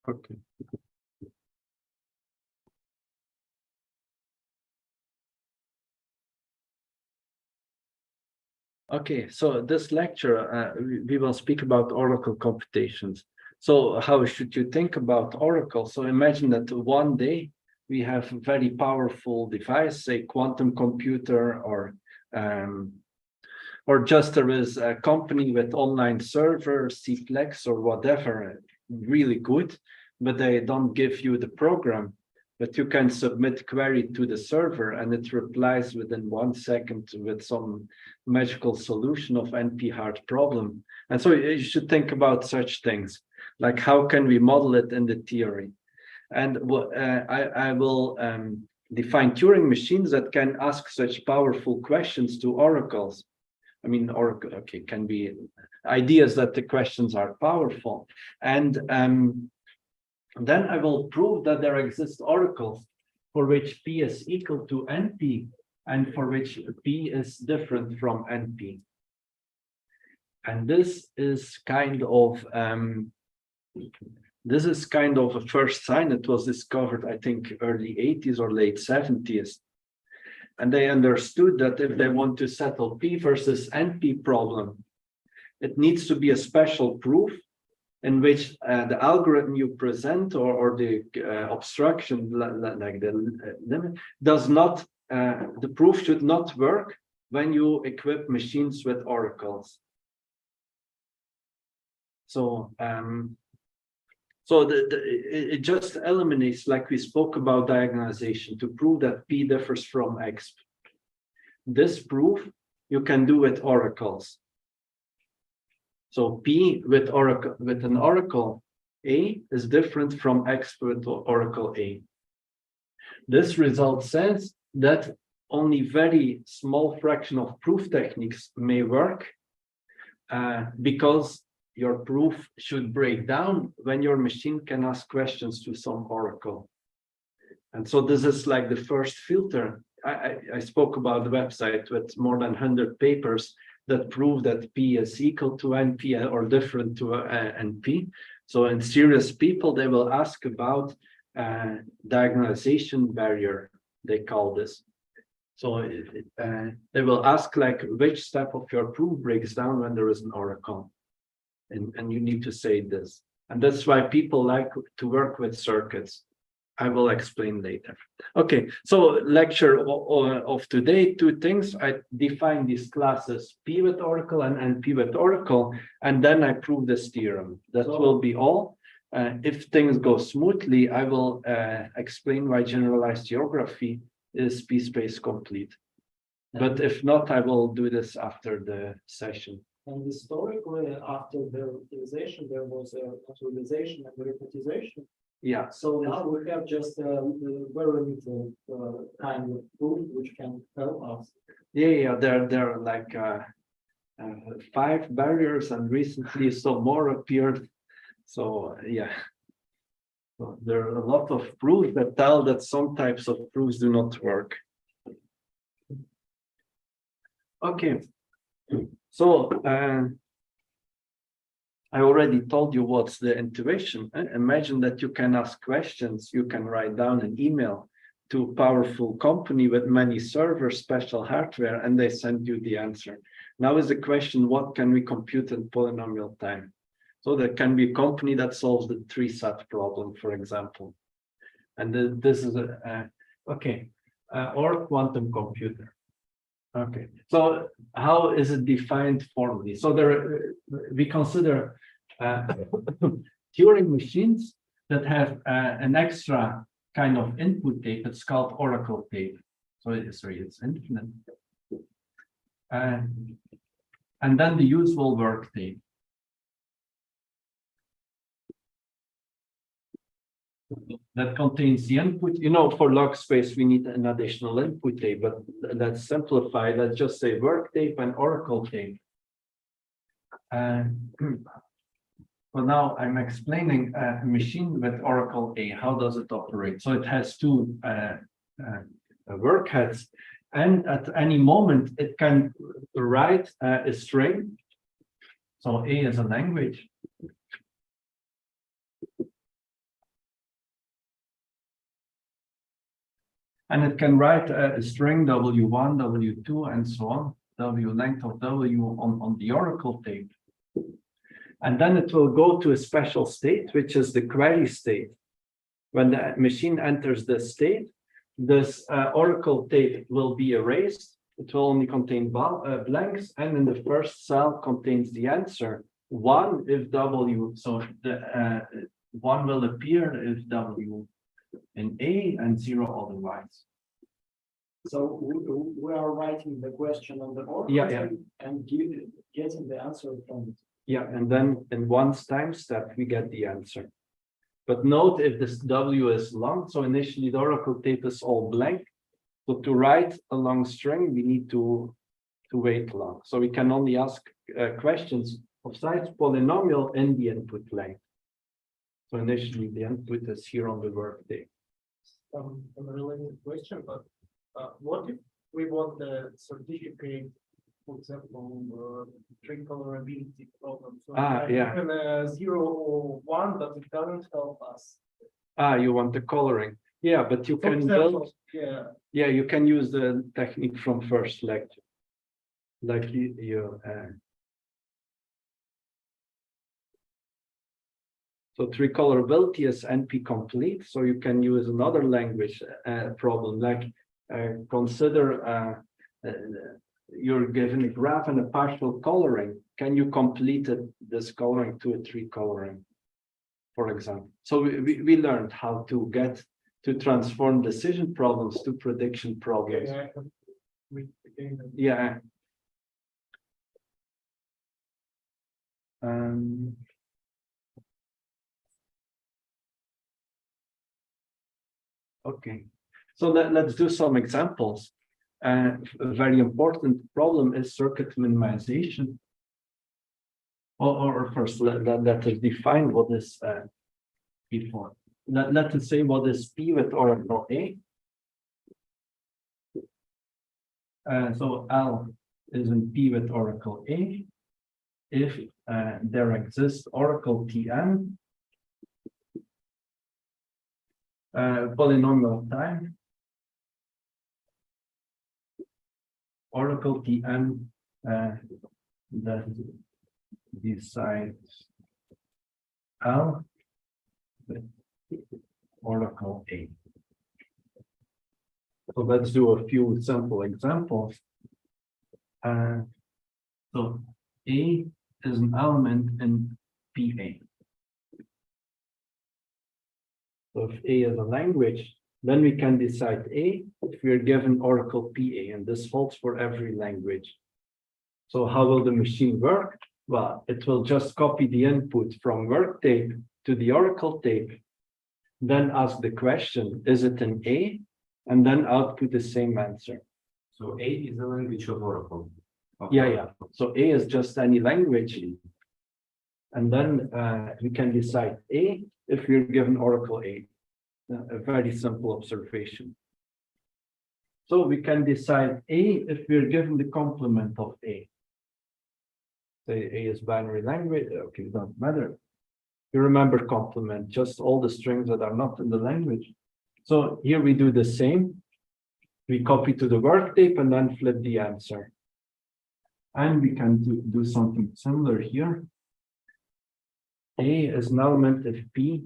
Okay. Okay, so this lecture, we will speak about Oracle computations. So how should you think about Oracle? So imagine that one day we have a very powerful device, say quantum computer, or just there is a company with online servers, Cplex or whatever, really good, but they don't give you the program. But you can submit query to the server and it replies within 1 second with some magical solution of NP-hard problem. And so you should think about such things, like how can we model it in the theory? And I will define Turing machines that can ask such powerful questions to oracles. I mean, Oracle, okay, can be ideas that the questions are powerful. And then I will prove that there exist oracles for which P is equal to NP and for which P is different from NP. And this is kind of a first sign. It was discovered, I think, early 80s or late 70s. And they understood that if they want to settle P versus NP problem, it needs to be a special proof in which the algorithm you present or the obstruction, like the limit, does not, the proof should not work when you equip machines with oracles. So, it just eliminates, like we spoke about diagonalization, to prove that P differs from X. This proof you can do with oracles. So P with an oracle A is different from X with oracle A. This result says that only very small fraction of proof techniques may work because your proof should break down when your machine can ask questions to some oracle. And so this is like the first filter. I spoke about the website with more than 100 papers that prove that P is equal to NP or different to NP. So in serious people, they will ask about diagonalization barrier, they call this. So they will ask like which step of your proof breaks down when there is an oracle. And you need to say this. And that's why people like to work with circuits. I will explain later. Okay, so lecture of today, two things. I define these classes P with oracle and NP with oracle, and then I prove this theorem. That will be all. If things go smoothly, I will explain why generalized geography is P-space complete. But if not, I will do this after the session. And historically, after the utilization, there was a naturalization and repetization. Yeah. So now we have just a very little kind of proof which can help us. Yeah, there are like 5 barriers, and recently some more appeared. So yeah, so there are a lot of proofs that tell that some types of proofs do not work. Okay, so I already told you what's the intuition. Imagine that you can ask questions, you can write down an email to a powerful company with many servers, special hardware, and they send you the answer. Now is the question, what can we compute in polynomial time? So there can be a company that solves the 3-SAT problem, for example. And this is or quantum computer. Okay, so how is it defined formally? So we consider Turing machines that have an extra kind of input tape. It's called oracle tape. So it's infinite. And then the usual work tape. That contains the input. You know, for log space, we need an additional input tape, but let's simplify. Let's just say work tape and oracle tape. Well, now I'm explaining a machine with oracle A. How does it operate? So it has 2 work heads, and at any moment it can write a string. So A is a language. And it can write a string W1, W2, and so on, W length of W on the Oracle tape. And then it will go to a special state, which is the query state. When the machine enters this state, this Oracle tape will be erased. It will only contain blanks, and in the first cell contains the answer 1 if W. So the 1 will appear if W in A and 0 otherwise. So we are writing the question on the Oracle and getting the answer from it. Yeah, and then in one time step we get the answer. But note if this W is long, so initially the Oracle tape is all blank. So to write a long string, we need to wait long. So we can only ask questions of size polynomial in the input length. So initially the input is here on the work tape. A related question, but what if we want the certificate, for example, string colorability problem? So even 0 or 1, but it doesn't help us. You want the coloring? Yeah, but you can build. Yeah, you can use the technique from first lecture, like So tricolorability is NP complete, so you can use another language problem, like consider you're given a graph and a partial coloring. Can you complete this coloring to a tree coloring, for example? So we learned how to transform decision problems to prediction problems. Yeah. Okay, so let's do some examples. A very important problem is circuit minimization. Or first, let us define what is before. Let us say what is P with Oracle A. So L is in P with Oracle A. If there exists Oracle Tn, polynomial time, Oracle Tn that decides L with Oracle A. So let's do a few simple examples. So A is an element in PA. So if A is a language, then we can decide A if we are given Oracle PA, and this holds for every language. So how will the machine work? Well, it will just copy the input from work tape to the Oracle tape, then ask the question, is it an A? And then output the same answer. So A is the language of Oracle. Yeah. So A is just any language. And then we can decide A if we're given Oracle A. A very simple observation. So we can decide A if we're given the complement of A. Say A is binary language. Okay, it doesn't matter. You remember complement, just all the strings that are not in the language. So here we do the same. We copy to the work tape and then flip the answer. And we can do something similar here. A is an element of P,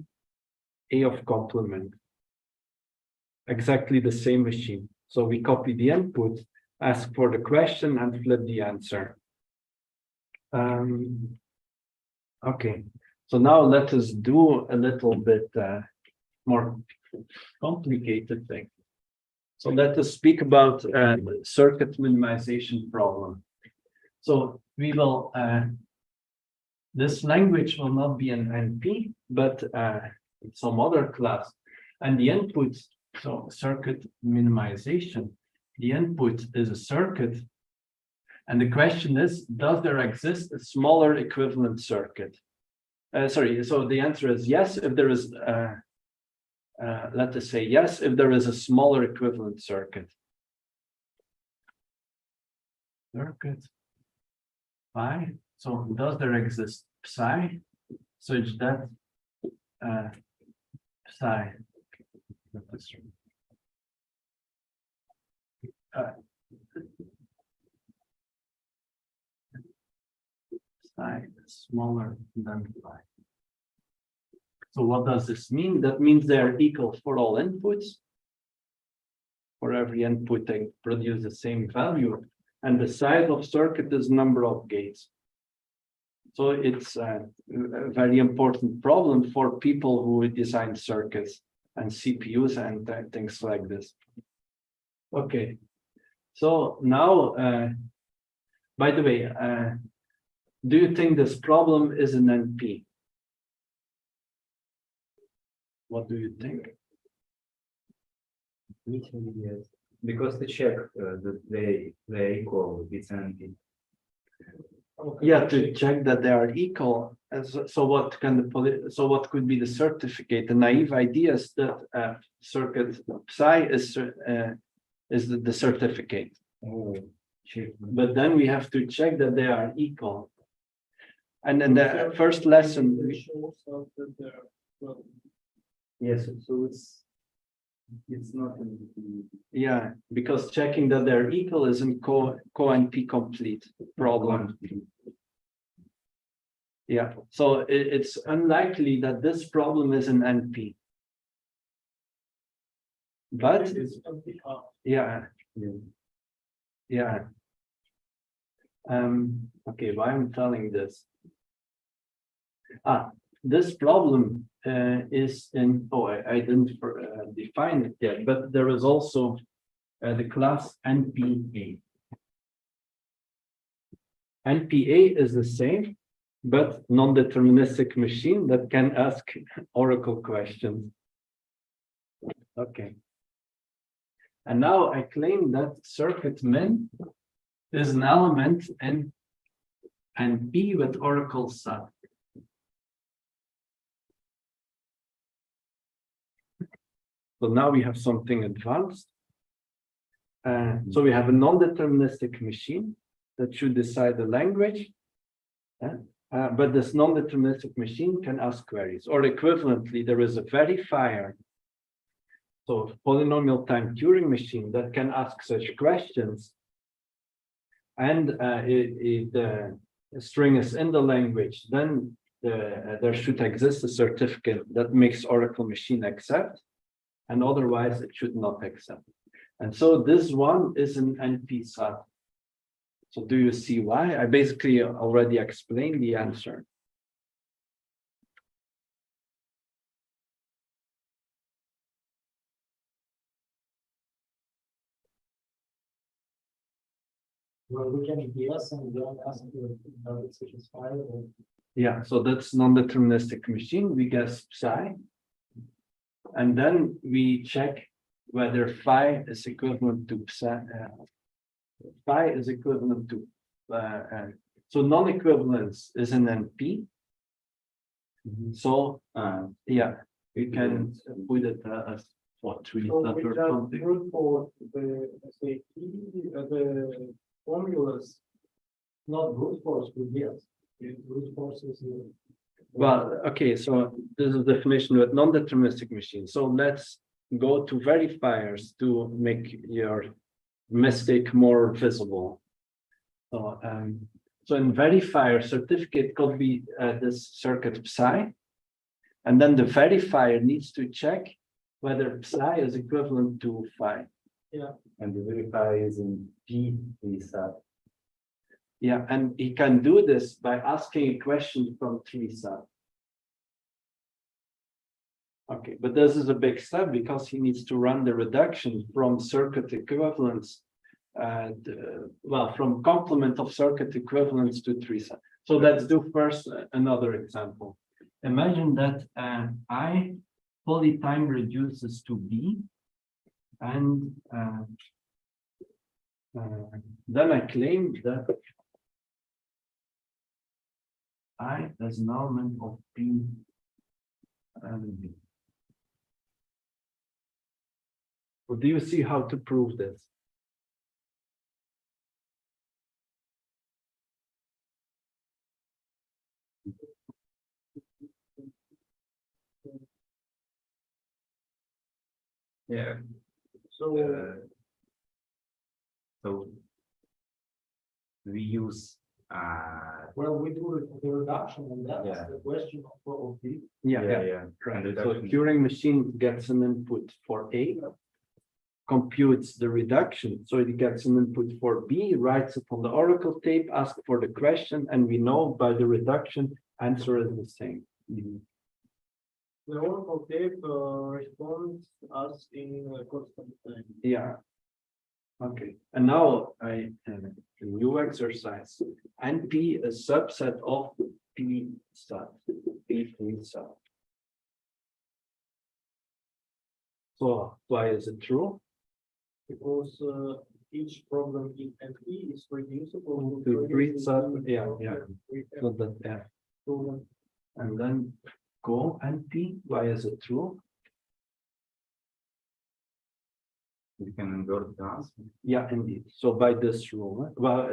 A of complement. Exactly the same machine. So we copy the input, ask for the question, and flip the answer. Okay, so now let us do a little bit more complicated thing. So let us speak about circuit minimization problem. So we will, this language will not be an NP, but some other class. And the input, so circuit minimization, the input is a circuit. And the question is, does there exist a smaller equivalent circuit? So the answer is yes, if there is, let us say yes, if there is a smaller equivalent circuit. Circuit phi. So does there exist psi such that psi psi is smaller than phi. So what does this mean? That means they are equal for all inputs. For every input, they produce the same value, and the size of circuit is number of gates. So it's a very important problem for people who design circuits and CPUs and things like this. Okay, so now, by the way, do you think this problem is an NP? What do you think? Yes. Because to check that they equal, it's empty. Yeah, to check that they are equal. So what what could be the certificate? The naive idea is that circuit psi is the certificate. Oh, check. But then we have to check that they are equal. And in the first lesson, Yes, so it's not. yeah, because checking that they're equal isn't co-NP complete problem. Yeah, so it's unlikely that this problem is an NP. But yeah, yeah. Okay, why I'm telling this? This problem is in, I didn't define it yet, but there is also the class NPA. NPA is the same, but non-deterministic machine that can ask oracle questions. Okay. And now I claim that circuit min is an element in NP with oracle sub. So now we have something advanced. So we have a non-deterministic machine that should decide the language. But this non-deterministic machine can ask queries, or equivalently, there is a verifier. So polynomial time Turing machine that can ask such questions. And if the string is in the language, then there should exist a certificate that makes Oracle machine accept, and otherwise it should not accept. And so this one is an NP sub. So do you see why? I basically already explained the answer. Well, we can guess and then ask if it's satisfied. Yeah, so that's non-deterministic machine. We guess psi. And then we check whether phi is equivalent to psi. Phi is equivalent to, so non-equivalence is an NP. So, yeah, we can put it as what we So we or just something. brute force the SAT, the formulas, Not brute force, we guess. Brute force is. Well, okay, so this is the definition with non-deterministic machine. So let's go to verifiers to make your mistake more visible. So, so in verifier certificate could be this circuit psi, and then the verifier needs to check whether psi is equivalent to phi. yeah, And the verifier is in P sub. Yeah, and he can do this by asking a question from 3 sub. Okay, but this is a big step because he needs to run the reduction from circuit equivalence, well, from complement of circuit equivalence to 3 sub. So let's do first another example. Imagine that I polytime reduces to B, and then I claim that I as an element of P and B. So do you see how to prove this? yeah. So So we use Well, we do the reduction and that's Yeah. the question of probability. Yeah, yeah, right. And So reduction. Turing machine gets an input for A, computes the reduction, so it gets an input for B, writes it on the Oracle tape, asks for the question, and we know by the reduction, answer is the same. The Oracle tape responds us in constant time. Yeah. Okay, and now a new exercise. NP a subset of P sub, P3 sub. So why is it true? Because each problem in NP is reducible To three sub, yeah. We So have that, yeah, proven and then go NP, why is it true? We can invert the answer. Yeah, indeed. So by this rule, well,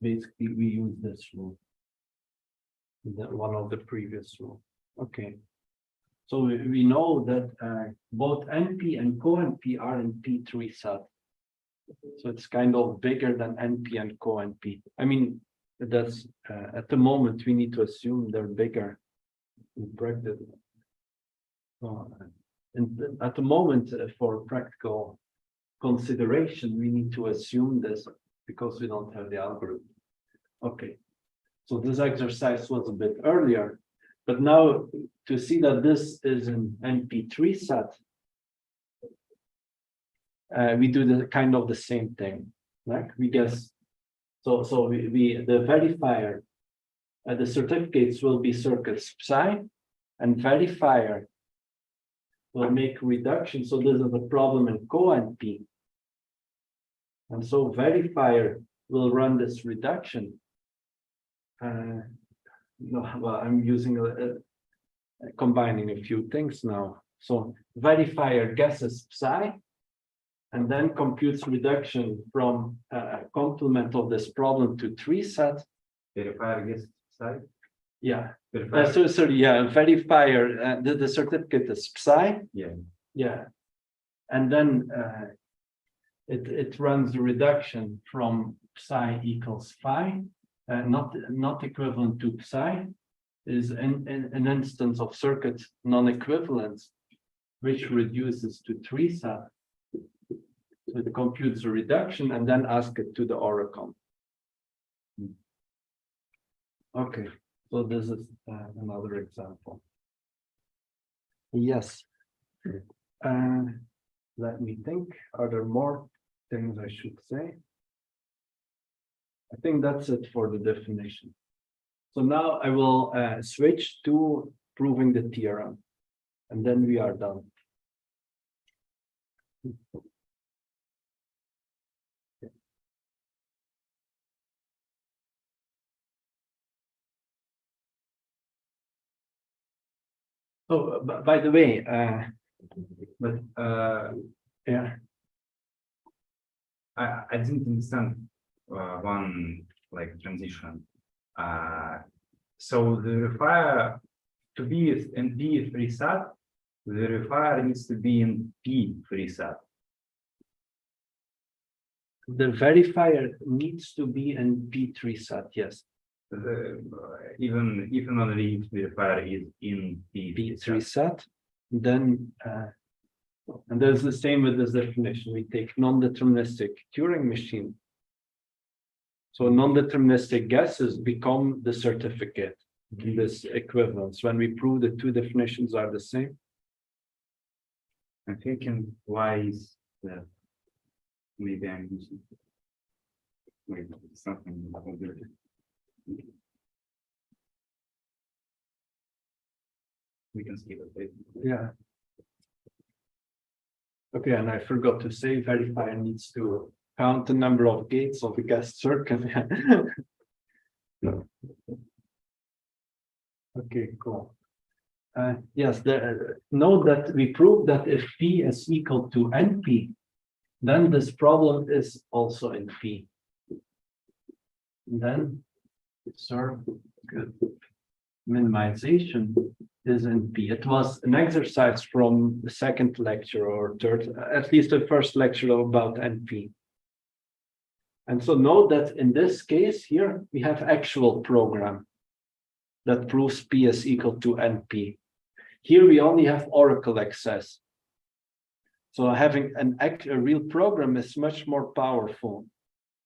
basically we use this rule. One of the previous rule. Okay. So we know that both NP and co-NP are in P3 sub. So it's kind of bigger than NP and co-NP. I mean, that's at the moment we need to assume they're bigger in practice. So, at the moment, for practical consideration, we need to assume this because we don't have the algorithm. Okay, so this exercise was a bit earlier, but now to see that this is an NP3 set, we do the kind of the same thing, right? We guess. So we the verifier, the certificates will be circuits psi, and verifier will make reduction. So this is a problem in co-NP. And so verifier will run this reduction. No, well, I'm using combining a few things now. So verifier guesses psi, and then computes reduction from a complement of this problem to 3 set. Verifier gets side. Yeah. Verifier. So sorry, yeah, verifier, the certificate is psi. Yeah. Yeah. And then it runs the reduction from psi equals phi, not equivalent to psi, is an instance of circuit non-equivalence, which reduces to 3 sub. So it computes a reduction and then asks it to the Oracle. Okay, so this is another example. Yes. Let me think. Are there more things I should say? I think that's it for the definition. So now I will switch to proving the theorem, and then we are done. Oh, by the way, But yeah, I didn't understand one like transition. So the verifier to be in P3 sat, the verifier needs to be in P3 sat. the verifier needs to be in P3 sat, yes. Even only if the verifier is in P3 sat, then and there's the same with this definition. We take non-deterministic Turing machine. So non-deterministic guesses become the certificate in this equivalence when we prove the two definitions are the same. I'm thinking, why is that? Maybe I'm using something. We can skip it. Yeah. Okay, and I forgot to say verifier needs to count the number of gates of the guessed circuit. Okay, cool. Yes, note that we proved that if P is equal to NP, then this problem is also in P. Then good. Minimization is in P. It was an exercise from the second lecture or third, at least the first lecture about NP. And so note that in this case here, we have actual program that proves P is equal to NP. Here we only have Oracle access. So having a real program is much more powerful,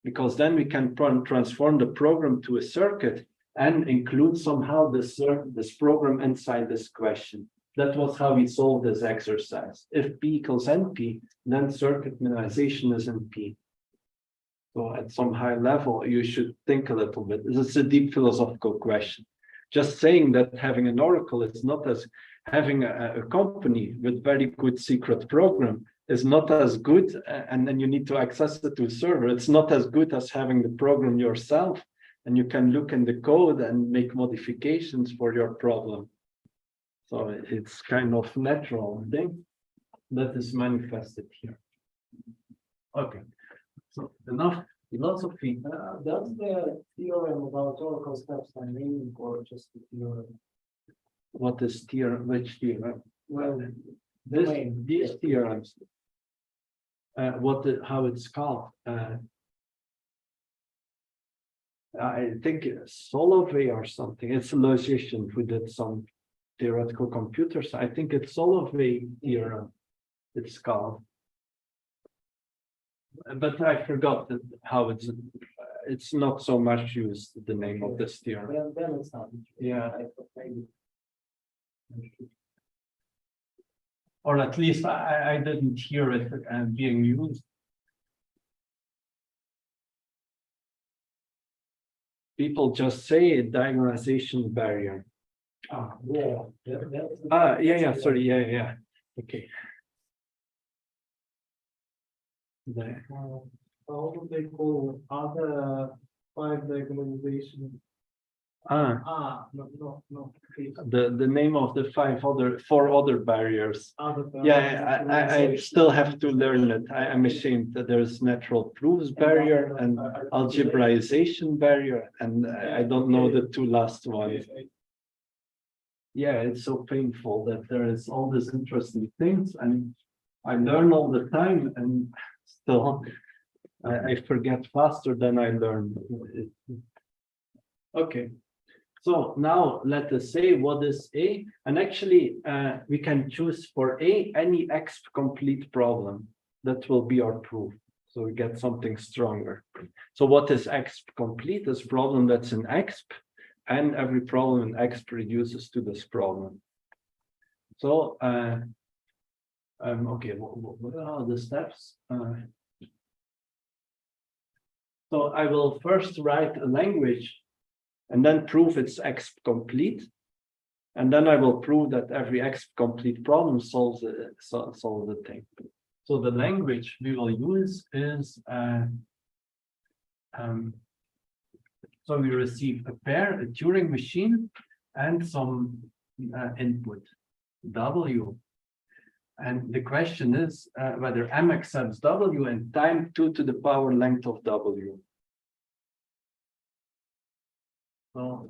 because then we can transform the program to a circuit and include somehow this program inside this question. That was how we solved this exercise. If P equals NP, then circuit minimization is in P. So at some high level, you should think a little bit. This is a deep philosophical question. Just saying that having an Oracle is not as having a company with very good secret program is not as good, and then you need to access it to a server. It's not as good as having the program yourself, and you can look in the code and make modifications for your problem. So it's kind of natural thing that is manifested here. Okay, so enough philosophy. Does the theorem about Oracle steps and naming, or just the theorem? What is theorem? Which theorem? Well, These theorems. How it's called? I think Solovay or something. It's a logician who did some theoretical computers. I think it's Solovay theorem. It's called. But I forgot how it's not so much used, the name of this theorem. Then it's not. Yeah. Or at least I didn't hear it being used. People just say diagonalization barrier. Yeah. Sorry, yeah. Okay. How do they call other 5 diagonalization? No. Okay. The name of the 4 other barriers. Yeah, I still have to learn it. I'm ashamed that there's natural proofs barrier and algebraization barrier, and I don't know the 2 last ones. Yeah, it's so painful that there is all these interesting things, and I learn all the time, and still I forget faster than I learn. Okay. So now let us say what is A, and actually we can choose for A any exp complete problem. That will be our proof. So we get something stronger. So what is exp complete? Is problem that's in exp, and every problem in exp reduces to this problem. So okay, what are the steps? So I will first write a language and then prove it's exp complete. And then I will prove that every exp complete problem solves the thing. So the language we will use is, so we receive a pair, a Turing machine, and some input, W. And the question is whether M accepts W and time 2 to the power length of W. So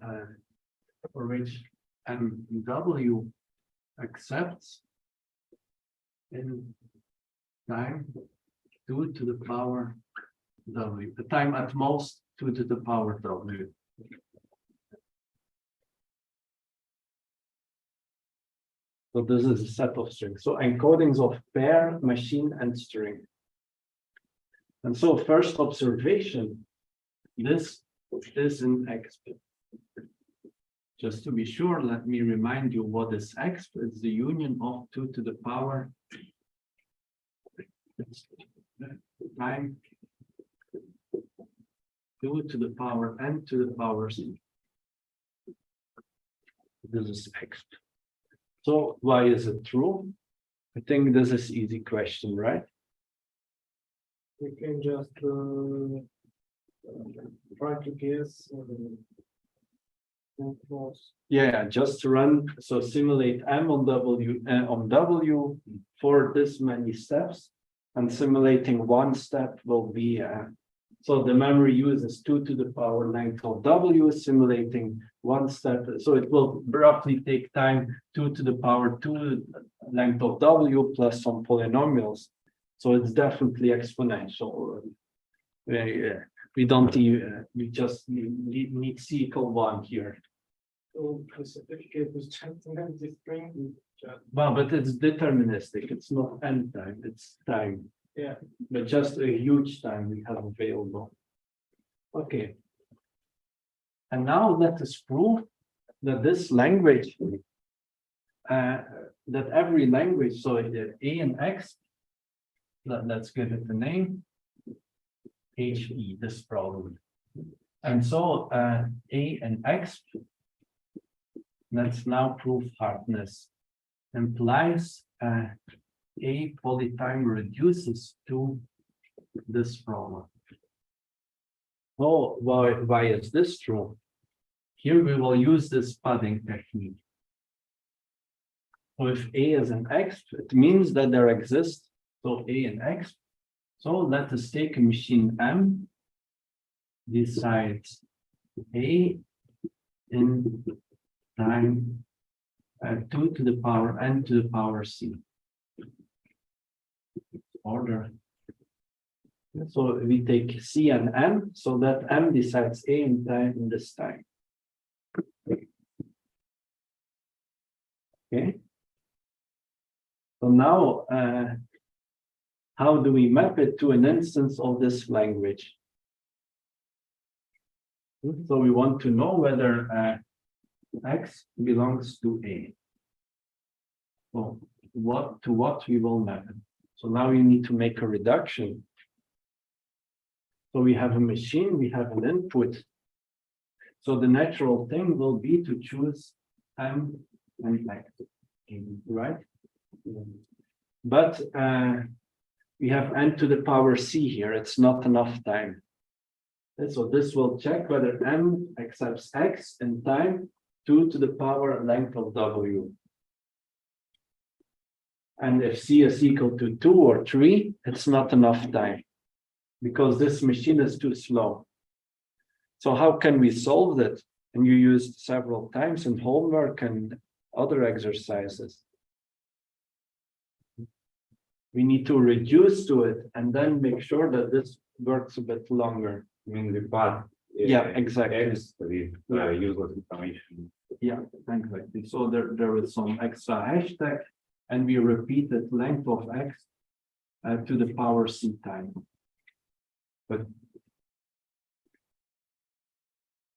for which MW accepts in time 2 to the power W, the time at most 2 to the power W. So this is a set of strings. So encodings of pair, machine, and string. And so first observation, this is an exp. Just to be sure, let me remind you what is exp. It's the union of 2 to the power time 2 to the power n to the power c. This is exp. So why is it true? I think this is easy question, right? We can just try to guess. Yeah, just run. So simulate M on W for this many steps, and simulating one step will be. So the memory uses 2 to the power length of W, simulating one step. So it will roughly take time 2 to the power 2 length of W plus some polynomials. So it's definitely exponential. We don't even, we just need C equal 1 here. So the certificate is just an empty string. Well, but it's deterministic. It's not n time, it's time. Yeah. But just a huge time we have available. Okay. And now let us prove that this language, that every language, so the A and X, let's give it a name, HE, this problem. And so A and X, let's now prove hardness, implies A polytime reduces to this problem. Oh, why is this true? Here we will use this padding technique. So if A is an X, it means that there exists, so A and X. So let us take a machine M, decides A in time 2 to the power n to the power c. Order. So we take C and M, so that M decides A in time in this time. Okay. So now, how do we map it to an instance of this language? So we want to know whether X belongs to A. So what we will map it. So now we need to make a reduction. So we have a machine, we have an input. So the natural thing will be to choose M and X, right? But we have n to the power c here, it's not enough time. And so this will check whether M accepts X in time 2 to the power length of W. And if C is equal to 2 or 3, it's not enough time because this machine is too slow. So how can we solve that? And you used several times in homework and other exercises. We need to reduce to it and then make sure that this works a bit longer. I mean, the path. Yeah, exactly. X with useless information. Yeah, exactly. So there is some extra hashtag, and we repeated length of X to the power c time. But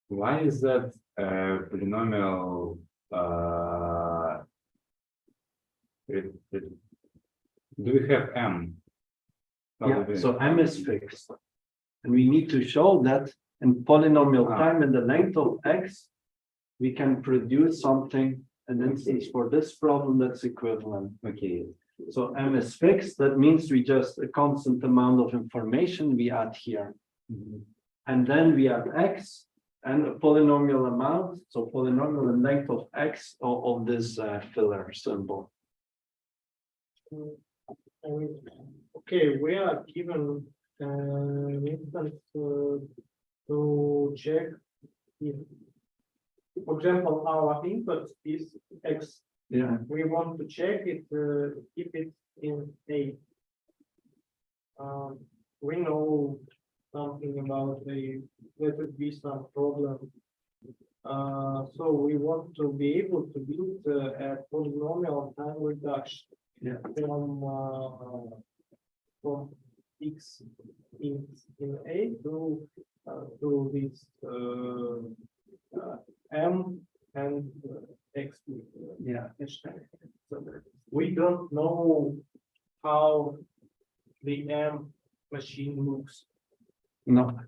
why is that polynomial? Do we have M? Yeah, so M is fixed. And we need to show that in polynomial time and the length of X, we can produce something, an instance for this problem that's equivalent. Okay. So M is fixed, that means we just a constant amount of information we add here. And then we add X and a polynomial amount, so polynomial and length of X of this filler symbol. Okay, we are given an instance to check if, for example, our input is X. Yeah. We want to check it if it's in A. We know something about there would be some problem. So we want to be able to build a polynomial time reduction. Yeah. From X in A to this M and X. Yeah. So we don't know how the M machine looks. No.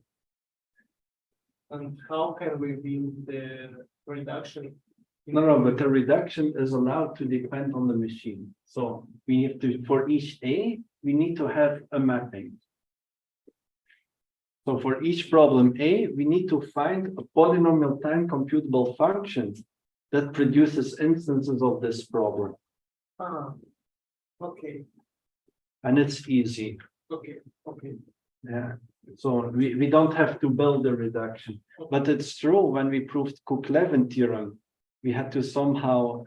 And how can we build the reduction? No, but the reduction is allowed to depend on the machine. So we have to, for each A, we need to have a mapping. So for each problem A, we need to find a polynomial time computable function that produces instances of this problem. Okay. And it's easy. Okay. Yeah. So we don't have to build the reduction. But it's true, when we proved Cook-Levin theorem, we had to somehow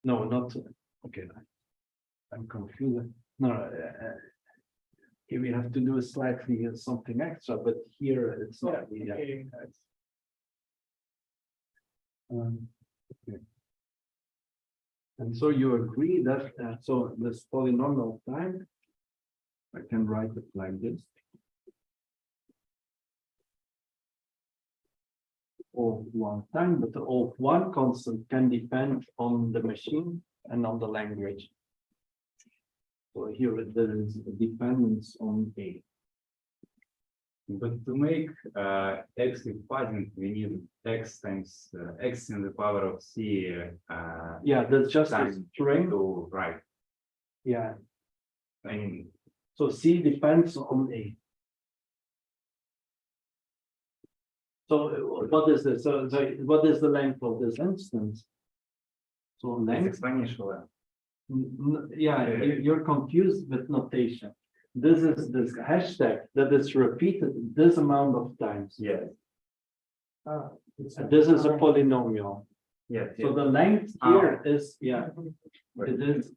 no, not okay. I'm confused. No, Here we have to do slightly something extra, but here it's not. Yeah. Okay. Okay. And so you agree that so this polynomial time, I can write it like this. Of one time, but the of one constant can depend on the machine and on the language. So here there is a dependence on A. But to make x equivalent, we need x times x in the power of c. Yeah, that's just a times string. to right. Yeah, I mean, so C depends on A. So what is this? So what is the length of this instance? So it's length. exponential. Yeah, you're confused with notation. This is this hashtag that is repeated this amount of times. Yes. And this is a polynomial. Yes. So the length here is, yeah, it is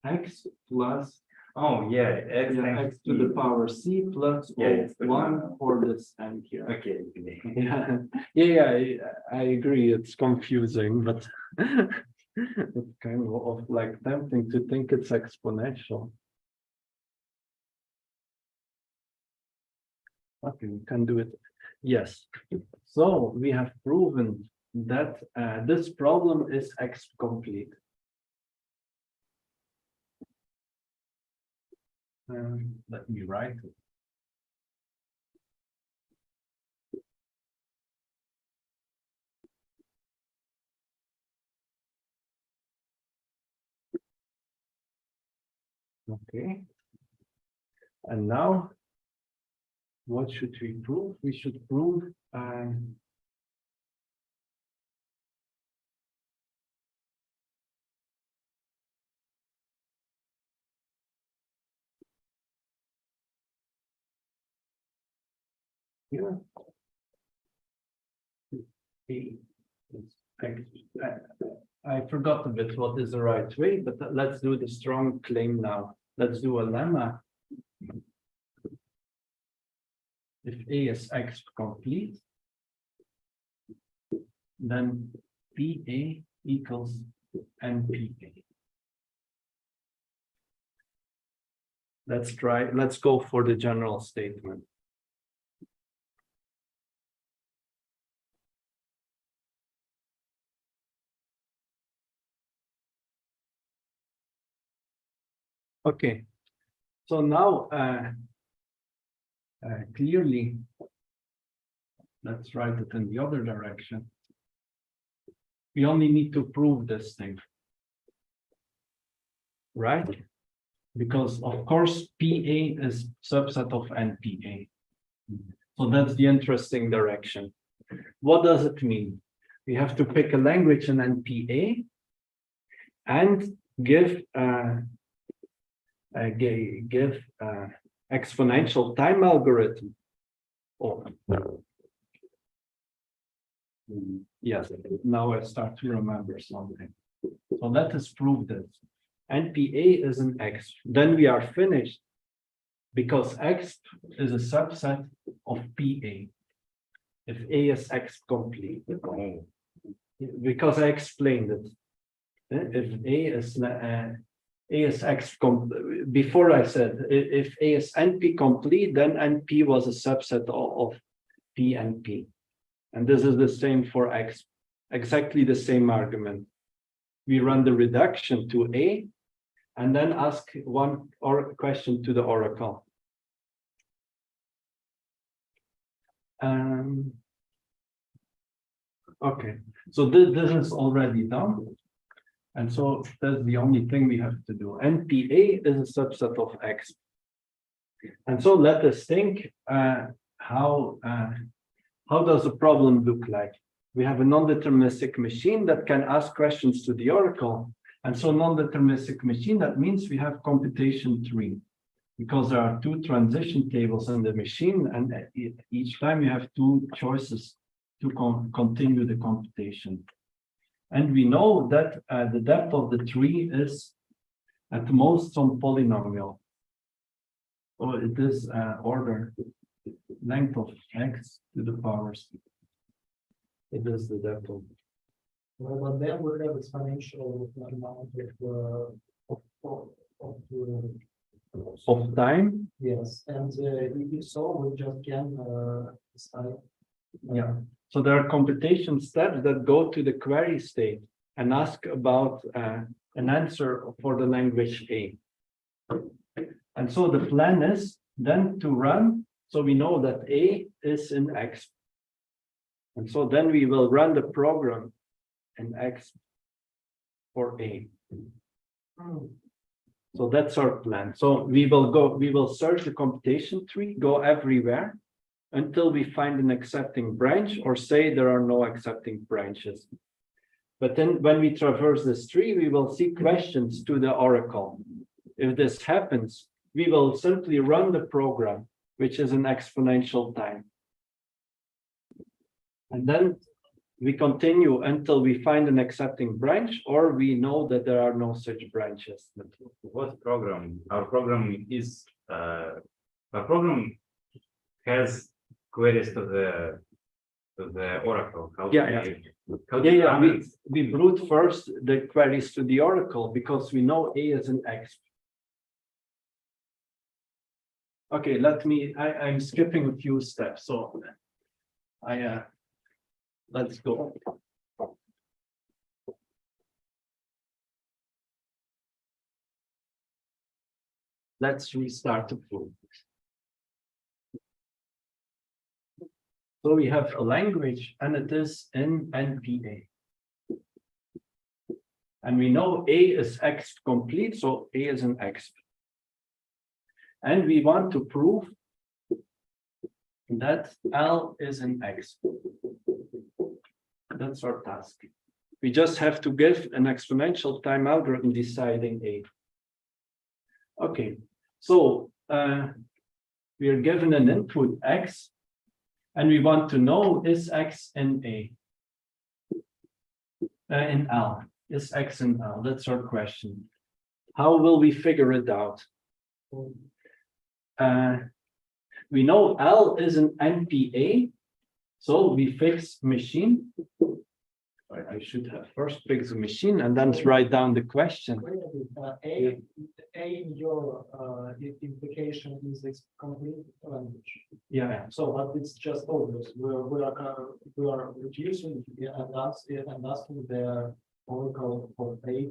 x plus Oh yeah, x yeah, times x to the power c plus Yeah, it's one for this end here. Okay. Yeah, yeah, I agree. It's confusing, but it's kind of like tempting to think it's exponential. Okay, we can do it. Yes. So we have proven that this problem is X complete. Let me write it. Okay. And now, what should we prove? We should prove here. I forgot a bit what is the right way, but let's do the strong claim now. Let's do a lemma. If A is X complete, then PA equals NPA. Let's go for the general statement. Okay, so now clearly, let's write it in the other direction. We only need to prove this thing, right? Because of course, PA is subset of NPA. So that's the interesting direction. What does it mean? We have to pick a language in NPA and give exponential time algorithm. Oh. Yes, now I start to remember something. So let us prove this. NPA is an X. Then we are finished because X is a subset of PA. If A is X complete, because I explained it. If A is X before I said if A is NP complete, then NP was a subset of P and P. And this is the same for X, exactly the same argument. We run the reduction to A and then ask one question to the oracle. Okay, so this is already done. And so that's the only thing we have to do. NPA is a subset of X. And so let us think how does the problem look like? We have a non-deterministic machine that can ask questions to the oracle. And so non-deterministic machine, that means we have computation tree. Because there are two transition tables in the machine, and each time you have two choices to continue the computation. And we know that the depth of the tree is at most some polynomial. Oh, it is order length of x to the power c. It is the depth Well, but then we have exponential amount of time. yes, and if so, we just can decide. Yeah. So there are computation steps that go to the query state and ask about an answer for the language A. And so the plan is then to run, so we know that A is in X. And so then we will run the program in X for A. So that's our plan. So we will search the computation tree, go everywhere until we find an accepting branch or say there are no accepting branches. But then when we traverse this tree, we will see questions to the oracle. If this happens, we will simply run the program, which is an exponential time. And then we continue until we find an accepting branch, or we know that there are no such branches. What program? Our program is our program has queries to the oracle. How do Yeah, we- how do we brute first the queries to the oracle because we know A is an X. Okay, I'm skipping a few steps, so let's go. Let's restart the proof. So we have a language and it is in NPA. And we know A is X complete, so A is an X. And we want to prove that L is an X. That's our task. We just have to give an exponential time algorithm deciding A. Okay, so we are given an input X, and we want to know is X in A? In L. Is X in L? That's our question. How will we figure it out? We know L is an NPA, so we fix machine. I should have first fix the machine and then write down the question. A in your implication is a complete language. Yeah. So, but it's just obvious. We are reducing and asking the oracle for A.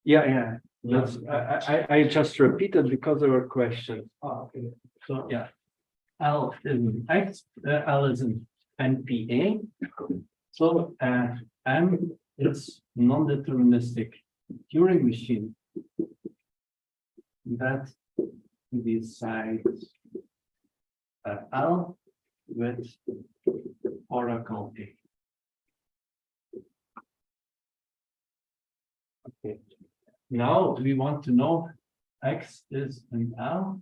Yeah. That's, I just repeated because there were questions. Okay. So yeah, L is an X, L is an NPA. So M is non-deterministic Turing machine that decides L with oracle A. Okay. Now we want to know X is an L.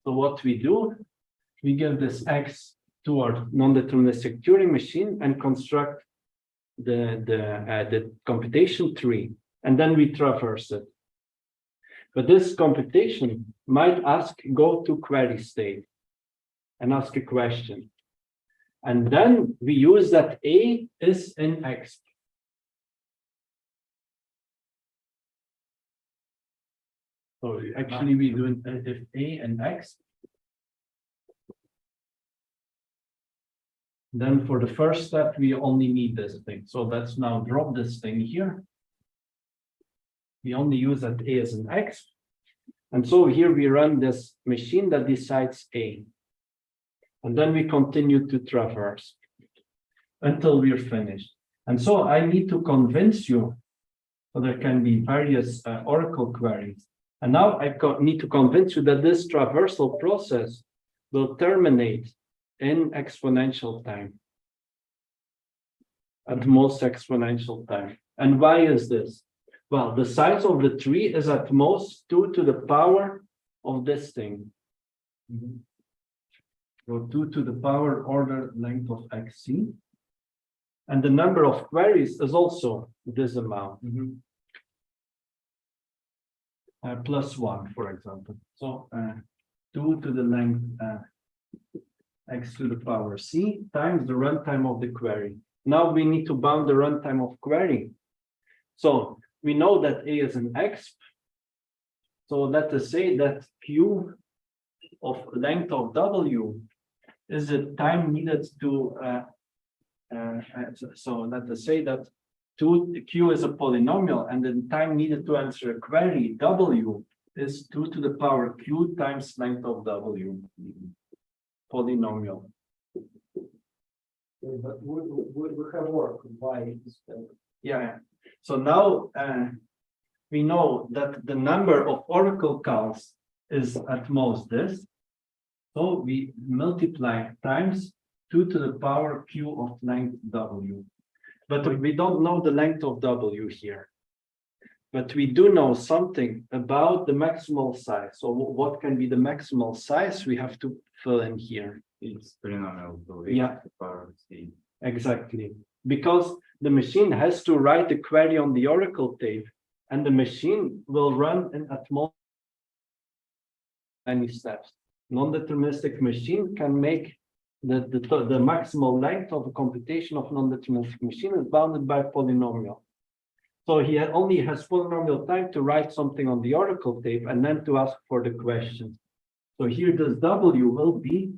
So what we do, we give this X to our non-deterministic Turing machine and construct the computation tree, and then we traverse it. But this computation might go to query state and ask a question. And then we use that A is in X. So actually we do it if A and X. Then for the first step, we only need this thing. So let's now drop this thing here. We only use that A as an X. And so here we run this machine that decides A. And then we continue to traverse until we're finished. And so I need to convince you, so there can be various oracle queries. And now I need to convince you that this traversal process will terminate in exponential time. At most exponential time. And why is this? Well, the size of the tree is at most 2 to the power of this thing. So 2 to the power order length of xc. And the number of queries is also this amount. plus 1, for example. So 2 to the length x to the power c times the runtime of the query. Now we need to bound the runtime of query. So we know that a is an exp. So let us say that q of length of w is the time needed to so let us say that q is a polynomial, and the time needed to answer a query w is 2 to the power q times length of w, polynomial. But we have work. Why is that? Yeah. So now we know that the number of oracle calls is at most this. So we multiply times 2 to the power q of length w. But we don't know the length of w here. But we do know something about the maximal size. So what can be the maximal size? We have to fill in here. It's polynomial. Yeah. Power c. Exactly. Because the machine has to write the query on the oracle tape, and the machine will run in at most many steps. Non-deterministic machine can make the maximal length of a computation of non-deterministic machine is bounded by polynomial. So he only has polynomial time to write something on the oracle tape and then to ask for the question. So here this w will be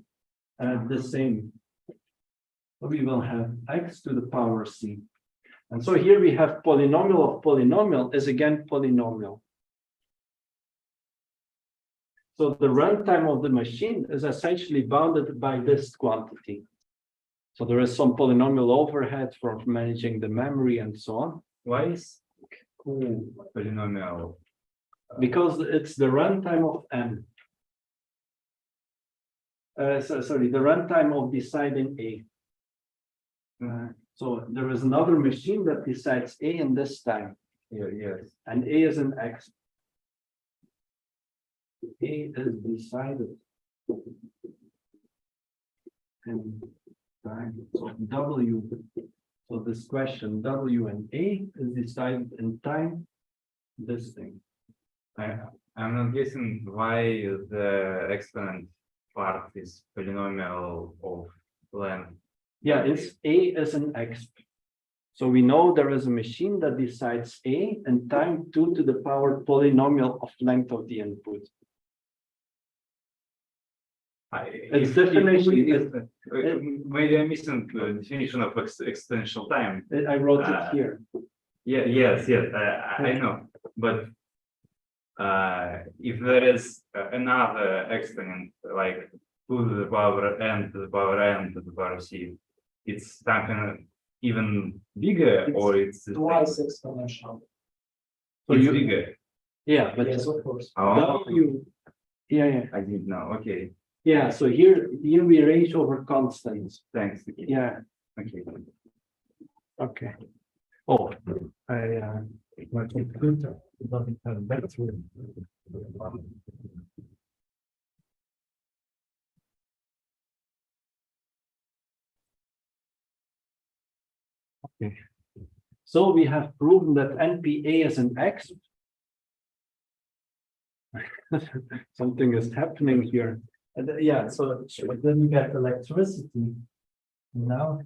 the same. We will have x to the power c. And so here we have polynomial of polynomial is again polynomial. So the runtime of the machine is essentially bounded by this quantity. So there is some polynomial overhead for managing the memory and so on. Why is q polynomial? Because it's the runtime of n. Sorry, the runtime of deciding a. So there is another machine that decides a in this time. Yes. And a is an x. A is decided in time. So w. So this question w and a is decided in time. This thing. I'm not guessing why the exponent part is polynomial of length. Yeah, it's a is an exp. So we know there is a machine that decides a and time 2 to the power polynomial of length of the input. Its definition maybe I'm missing the definition of exponential time. I wrote it here. Yeah, yes, I know. But if there is another exponent like 2 to the power n to the power n to the power c, it's something even bigger, or it's Twice exponential. So it's you, bigger. yeah, but Yes, of course. Oh, w, yeah. I didn't know. Okay, Yeah, so here we range over constants. thanks. Yeah, Okay. okay. Oh, My computer doesn't have battery. okay. So we have proven that NPA is an X. Something is happening here. Yeah, so Then you get electricity. Now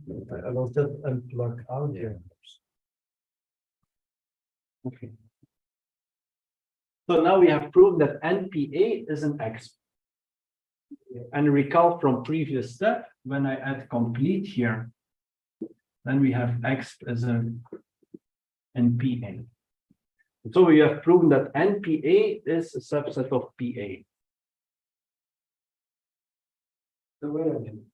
I will just unplug audio. okay. So now we have proved that NPA is an X. And recall from previous step, when I add complete here, then we have X as an NPA. So we have proven that NPA is a subset of PA. So wait a minute.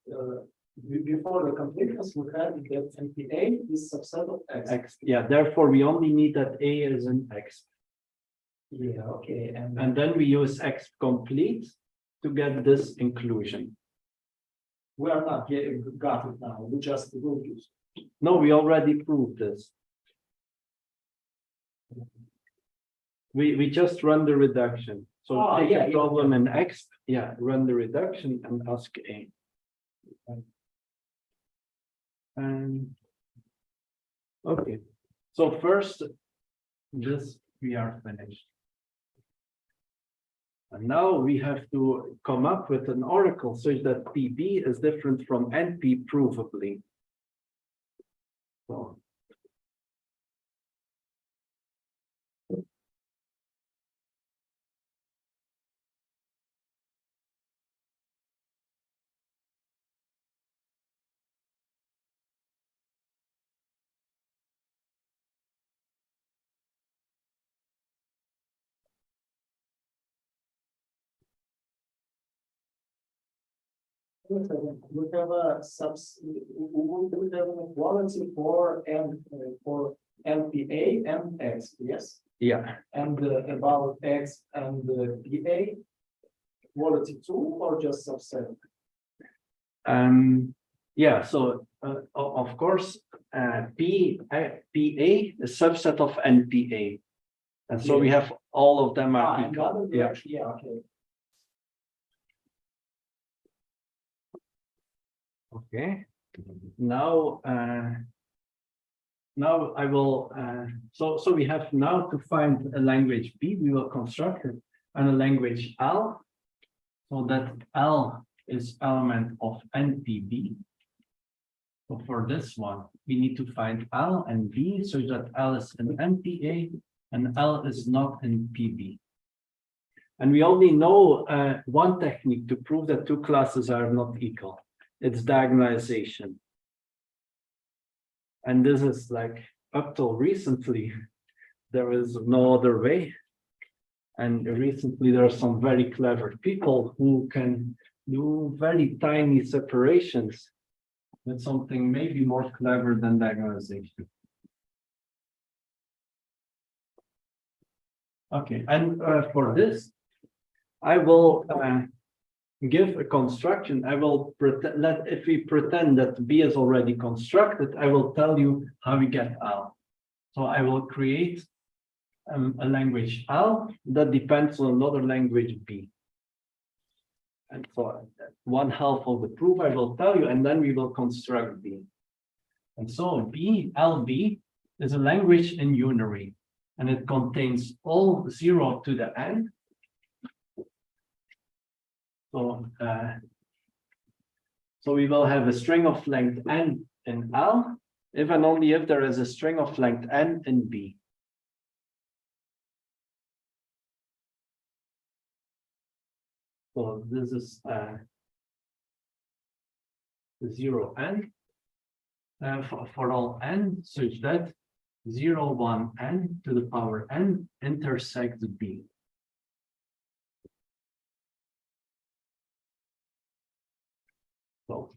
Before the completeness, we had that NPA is subset of X. X. Yeah, therefore we only need that A is an X. Yeah, okay. And then we use X complete to get this inclusion. We are not yet got it now. We just will use. No, we already proved this. We just run the reduction. So take a problem in X, yeah, run the reduction and ask A. And okay, so first, this we are finished. And now we have to come up with an oracle such that PB is different from NP provably. So, We have a we have an equality for NPA and X, yes? yeah. And about X and PA, equality 2 or just subset? Yeah, so of course, PA is subset of NPA. And so we have all of them are And the other equal. Yeah. direction, yeah, okay. Okay. Now, now I will. So we have now to find a language B. We will construct it and a language L, so that L is element of NPB. So for this one, we need to find L and B so that L is in NPA and L is not in PB. And we only know one technique to prove that two classes are not equal. It's diagonalization. And this is like up till recently, there is no other way. And recently there are some very clever people who can do very tiny separations with something maybe more clever than diagonalization. Okay, and for this, I will give a construction. I will pretend if we pretend that B is already constructed, I will tell you how we get L. So I will create a language L that depends on another language B. And so 1/2 of the proof I will tell you, and then we will construct B. And so LB is a language in unary, and it contains all 0 to the n. So we will have a string of length n in L, if and only if there is a string of length n in B. So this is 0 n for all n, such that 0, 1, n to the power n intersects B. So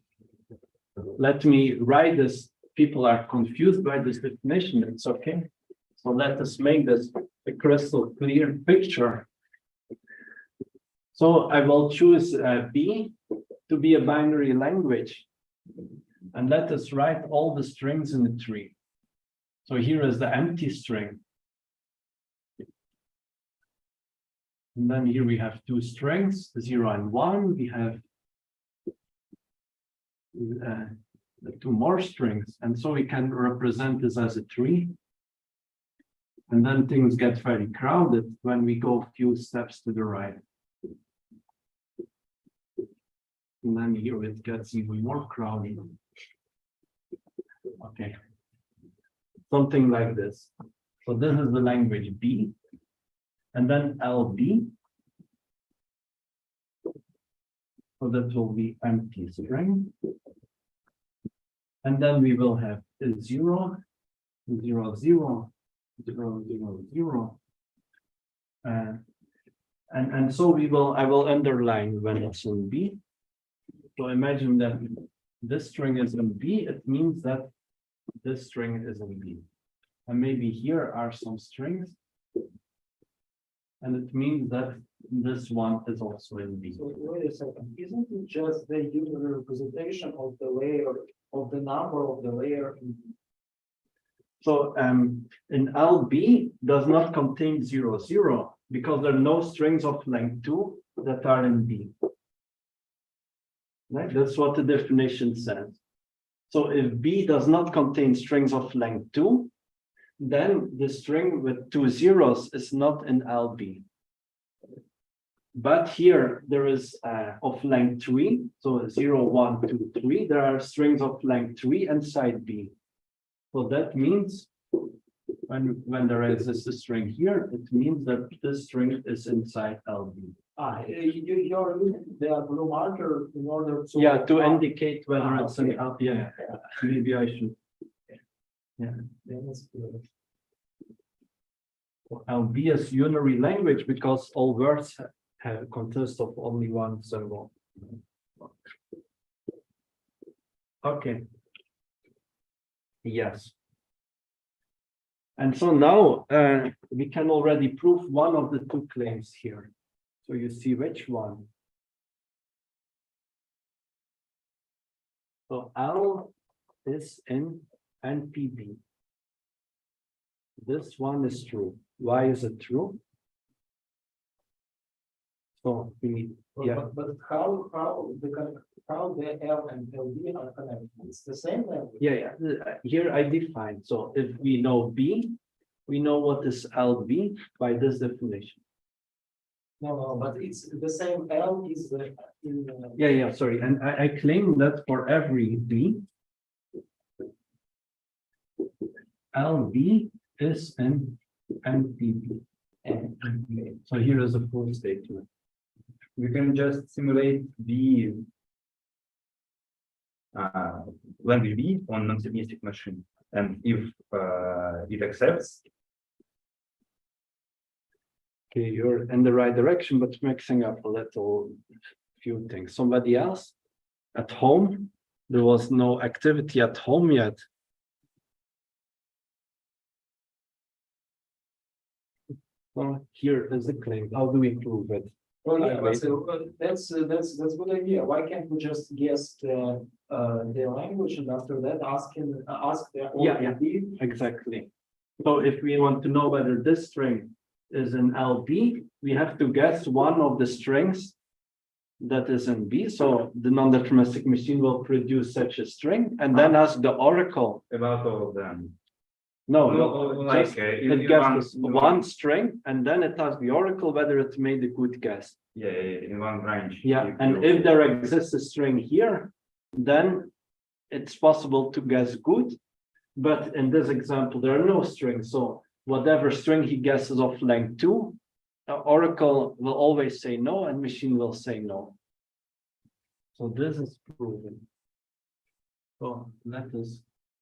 let me write this. People are confused by this definition. It's okay. So let us make this a crystal clear picture. So I will choose B to be a binary language. And let us write all the strings in the tree. So here is the empty string. And then here we have two strings, 0 and 1. We have two more strings. And so we can represent this as a tree. And then things get very crowded when we go a few steps to the right. And then here it gets even more crowded. Okay. Something like this. So this is the language B. And then LB. So that will be empty string. And then we will have 0, 0, 0, 0, 0, 0. And so I will underline when it's in B. So imagine that this string is in B, it means that this string is in B. And maybe here are some strings. And it means that this one is also in B. So wait a second, isn't it just the unary representation of the layer, of the number of the layer in B? So in LB does not contain 0, 0 because there are no strings of length 2 that are in B. Right? That's what the definition says. So if B does not contain strings of length 2, then the string with 2 zeros is not in LB. But here there is of length 3, so 0, 1, 2, 3. There are strings of length 3 inside B. So that means when there is a string here, it means that this string is inside LB. You're using the blue marker in order to. Yeah, to indicate whether it's an okay. LB. Yeah, maybe I should. Yeah, that's good. LB is unary language because all words consist of only one symbol. Okay. Yes. And so now we can already prove one of the two claims here. So you see which one. So L is in NPB. This one is true. Why is it true? So we But how the L and LB are connected? It's the same language. yeah. Here I define. So if we know B, we know what is LB by this definition. No, but it's the same L is the in. Yeah. Sorry, and I claim that for every B, LB is an NPB. So here is a full statement. We can just simulate the language B on non-deterministic machine, and if it accepts. Okay, you're in the right direction, but mixing up a few things. Somebody else at home? There was no activity at home yet. Well, here is the claim. How do we prove it? Well, yeah, but that's a good idea. Why can't we just guess the language and after that ask the Yeah. LB? Exactly. So if we want to know whether this string is in LB, we have to guess one of the strings that is in B. So the non-deterministic machine will produce such a string and then ask the oracle. About all of them. No, Like just if it you guesses want- one string and then it asks the oracle whether it made a good guess. Yeah, in one branch. Yeah, and if there exists a string here, then it's possible to guess good. But in this example, there are no strings. So whatever string he guesses of length 2, oracle will always say no and machine will say no. So this is proven. So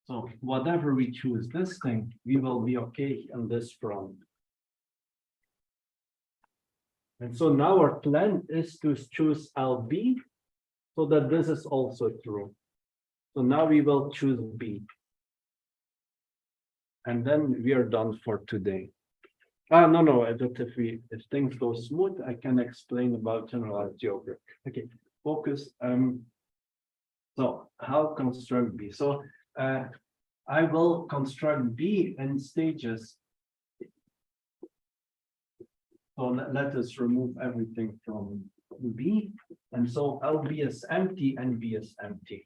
so whatever we choose this thing, we will be okay on this front. And so now our plan is to choose LB so that this is also true. So now we will choose B. And then we are done for today. No, but if things go smooth, I can explain about generalized geography. Okay, focus. So how construct B? So I will construct B in stages. So let us remove everything from B. And so LB is empty and B is empty.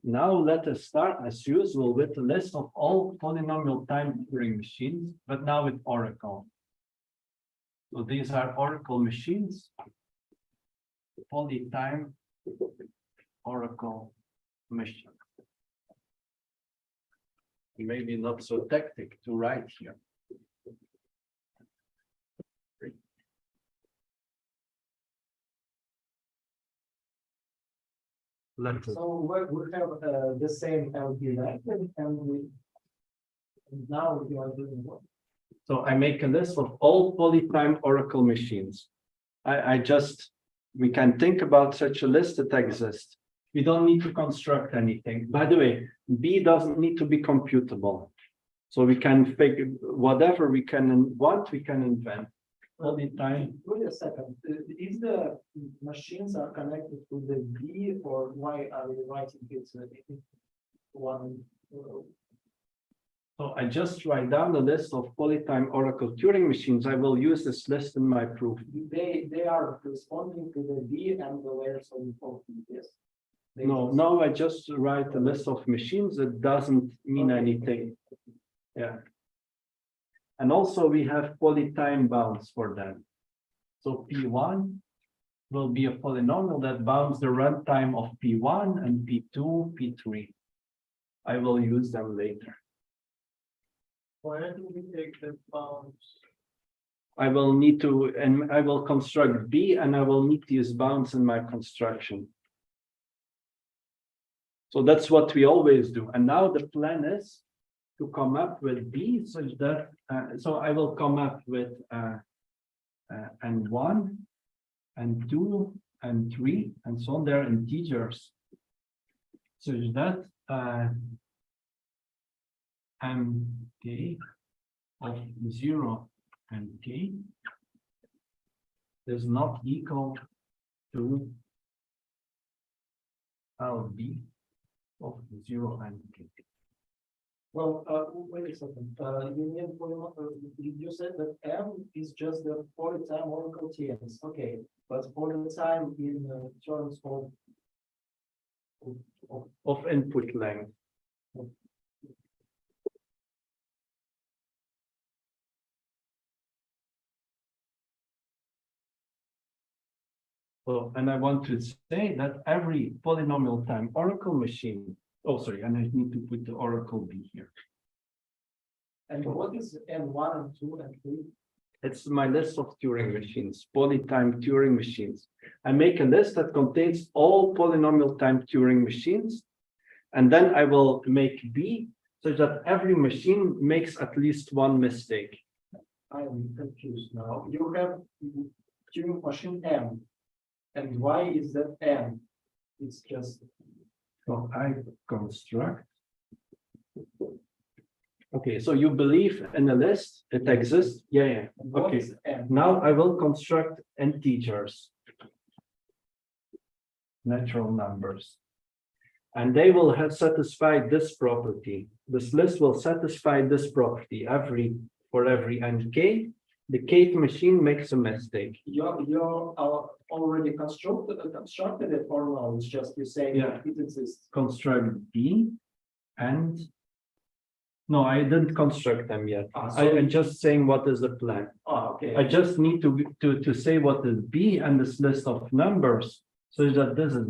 Now let us start as usual with a list of all polynomial time Turing machines, but now with Oracle. So these are Oracle machines, polytime Oracle machine. Maybe not so tactic to write here. So we have the same LB language and now we are doing what? So I make a list of all polytime Oracle machines. We can think about such a list that exists. We don't need to construct anything. By the way, B doesn't need to be computable. So we can figure whatever we can invent. Polytime. Wait a second. Is the machines are connected to the B or why are we writing it one? So I just write down the list of polytime Oracle Turing machines. I will use this list in my proof. They are responding to the B and the layers of important. Yes. No, I just write a list of machines that doesn't mean anything. Yeah. And also we have polytime bounds for them. So P1 will be a polynomial that bounds the runtime of P1 and P2, P3. I will use them later. Why do we take the bounds? I will need to, and I will construct B, and I will need to use bounds in my construction. So that's what we always do. And now the plan is to come up with B such that, so I will come up with N1, N2, N3, and so on. They're integers. Such that Mk of 0 and k is not equal to LB of 0 and k. Well, wait a second, you mean you said that M is just the polytime Oracle TNs, okay, but polytime in terms Of input length. So, and I want to say that every polynomial time Oracle machine, oh, sorry, and I need to put the Oracle B here. and what is N1 and 2 and 3? It's my list of Turing machines, polytime Turing machines. I make a list that contains all polynomial time Turing machines, and then I will make B so that every machine makes at least one mistake. I am confused now. You have Turing machine M, and why is that M? It's just. So I construct. Okay, so you believe in a list, it exists? Yeah. What Okay, is M? now I will construct integers. Natural numbers. And they will have satisfied this property. This list will satisfy this property for every nk. The kth machine makes a mistake. You're already constructed it, or no? It's just you say Yeah. it exists. Construct B and no, I didn't construct them yet. So I'm just saying what is the plan. okay. I just need to say what is B and this list of numbers so that this is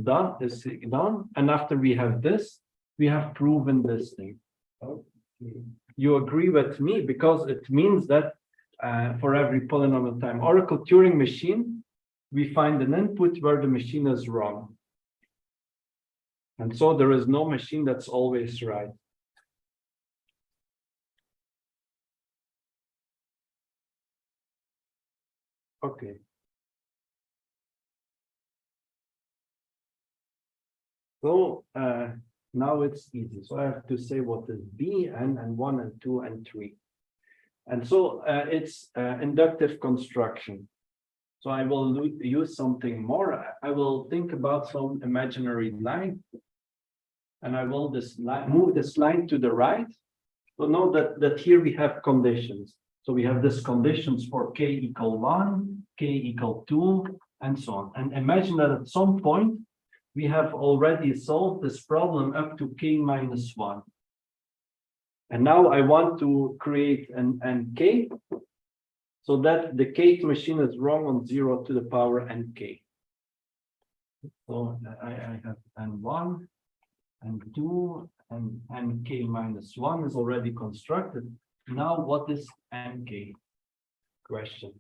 done. And after we have this, we have proven this thing. Okay. You agree with me because it means that for every polynomial time Oracle Turing machine, we find an input where the machine is wrong. And so there is no machine that's always right. Okay. So now it's easy. So I have to say what is B and N1 and 2 and 3. And so it's inductive construction. So I will use something more. I will think about some imaginary line. And I will move this line to the right. So know that here we have conditions. So we have these conditions for k equal 1, k equal 2, and so on. And imagine that at some point, we have already solved this problem up to k minus 1. And now I want to create an nk so that the kth machine is wrong on 0 to the power nk. So I have n1, n2, and nk minus 1 is already constructed. Now what is nk? Question.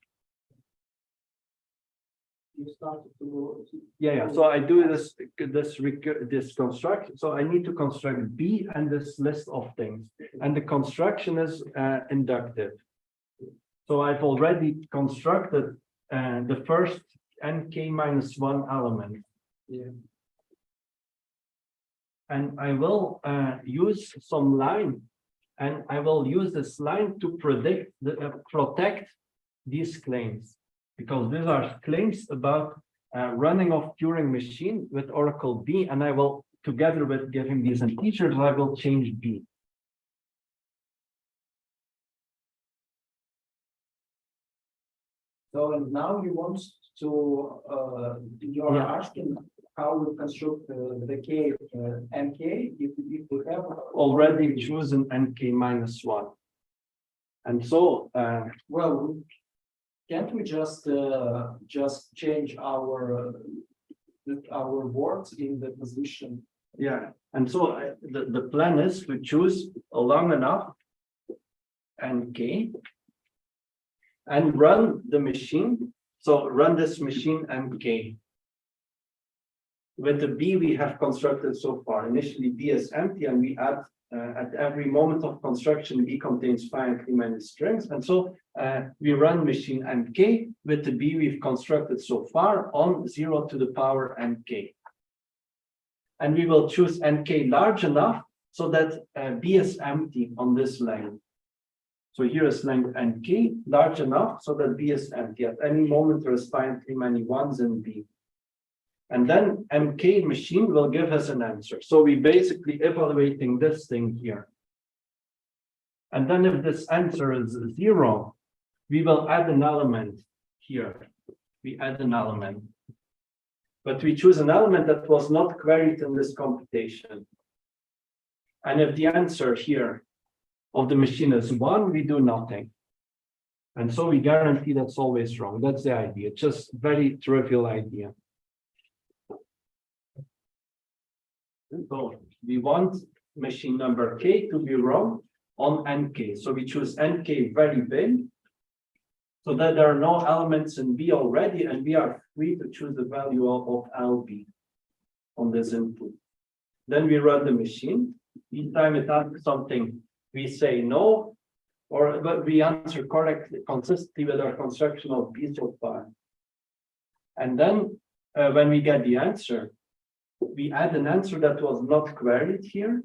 You started to. Yeah. So I do this construct. So I need to construct B and this list of things. And the construction is inductive. So I've already constructed the first nk minus 1 element. Yeah. And I will use some line, and I will use this line to protect these claims, because these are claims about running of Turing machine with Oracle B, and I will, together with giving these integers, I will change B. So and now you want to, you are asking how we construct the k nk if we have Already chosen nk minus 1. And so, well, Can't we just change our words in the position? Yeah, and so the plan is to choose a long enough NK and run the machine. So run this machine NK. With the B we have constructed so far. Initially B is empty and we add at every moment of construction B contains finitely many strings. And so we run machine NK with the B we've constructed so far on 0 to the power NK. And we will choose NK large enough so that B is empty on this length. So here is length NK large enough so that B is empty. At any moment there is finitely many ones in B. And then MK machine will give us an answer. So we basically evaluating this thing here. And then if this answer is 0, we will add an element here. We add an element. But we choose an element that was not queried in this computation. And if the answer here of the machine is 1, we do nothing. And so we guarantee that's always wrong. That's the idea. Just very trivial idea. So we want machine number K to be wrong on NK. So we choose NK very big, so that there are no elements in B already, and we are free to choose the value of LB on this input. Then we run the machine. Each time it asks something, we say no, but we answer correctly, consistently with our construction of B so far. And then when we get the answer, we add an answer that was not queried here.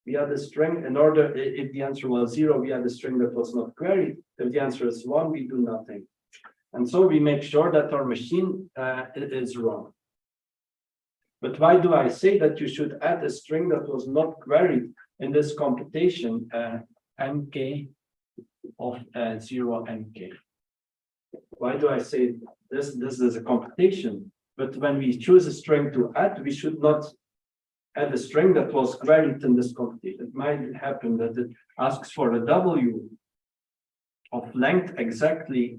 We add a string in order, if the answer was 0, we add a string that was not queried. If the answer is 1, we do nothing. And so we make sure that our machine is wrong. But why do I say that you should add a string that was not queried in this computation, NK of 0 NK? Why do I say this? This is a computation. But when we choose a string to add, we should not add a string that was queried in this computation. It might happen that it asks for a W of length exactly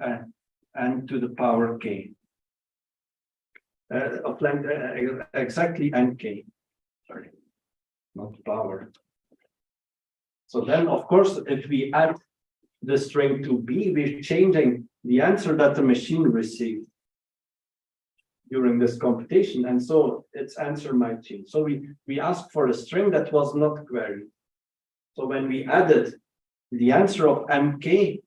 n to the power K. Of length exactly NK. Sorry, not power. So then, of course, if we add the string to B, we're changing the answer that the machine received during this computation, and so its answer might change. So we ask for a string that was not queried. So when we added, the answer of MK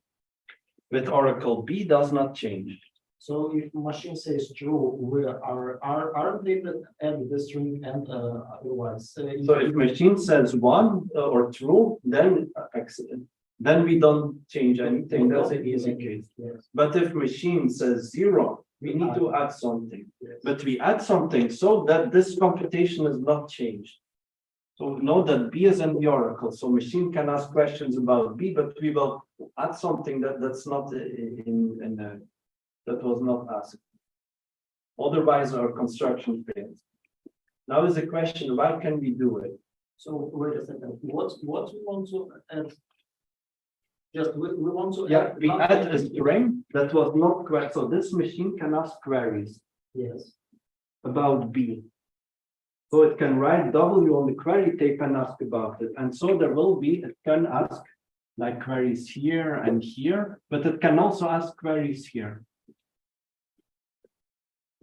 with Oracle B does not change. So if machine says true, we aren't they that add the string and otherwise? So if machine says 1 or true, then we don't change anything. That's an easy case. Yes. But if machine says 0, we need to add something. Yes. But we add something so that this computation is not changed. So know that B is in the Oracle. So machine can ask questions about B, but we will add something that's not that was not asked. Otherwise, our construction fails. Now is the question: why can we do it? So wait a second. What we want to add? Just we want to Yeah, we add a string that was not queried. So this machine can ask queries. Yes. About B. So it can write W on the query tape and ask about it. And so there will be, it can ask like queries here and here, but it can also ask queries here.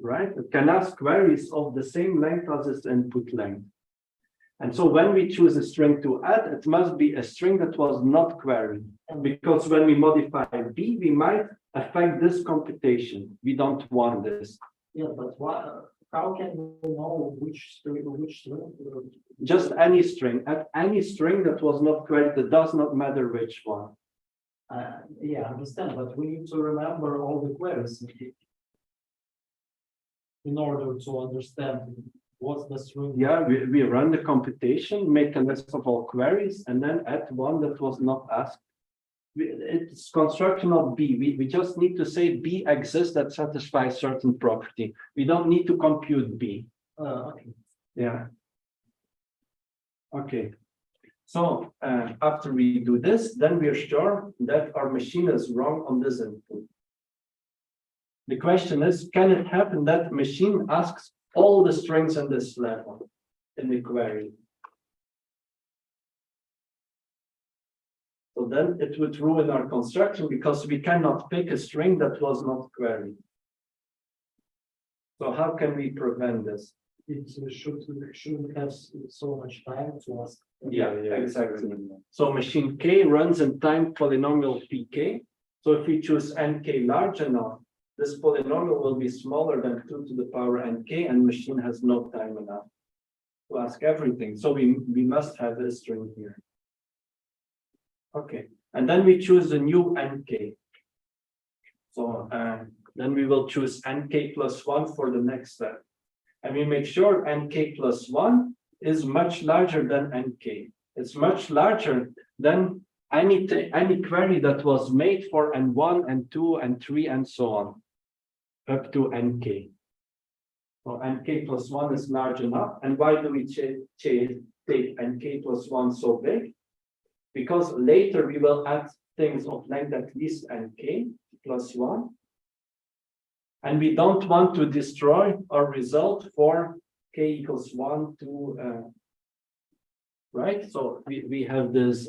Right? It can ask queries of the same length as its input length. And so when we choose a string to add, it must be a string that was not queried. Because when we modify B, we might affect this computation. We don't want this. Yeah, but how can we know which string? Just any string. At any string that was not queried, it does not matter which one. Yeah, I understand, but we need to remember all the queries in order to understand what's the string. Yeah, we run the computation, make a list of all queries, and then add one that was not asked. It's construction of B. We just need to say B exists that satisfies certain property. We don't need to compute B. Okay. Yeah. Okay. So after we do this, then we are sure that our machine is wrong on this input. The question is, can it happen that machine asks all the strings in this level in the query? So then it would ruin our construction because we cannot pick a string that was not queried. So how can we prevent this? It shouldn't have so much time to ask. Yeah, exactly. So machine K runs in time polynomial Pk. So if we choose Nk large enough, this polynomial will be smaller than 2 to the power Nk, and machine has no time enough to ask everything. So we must have a string here. Okay, and then we choose a new Nk. So then we will choose Nk plus 1 for the next step. And we make sure Nk plus 1 is much larger than Nk. It's much larger than any query that was made for N1, N2, N3, and so on, up to Nk. So Nk plus 1 is large enough. And why do we take Nk plus 1 so big? Because later we will add things of length at least Nk plus 1. And we don't want to destroy our result for k equals 1, 2, right? So we have this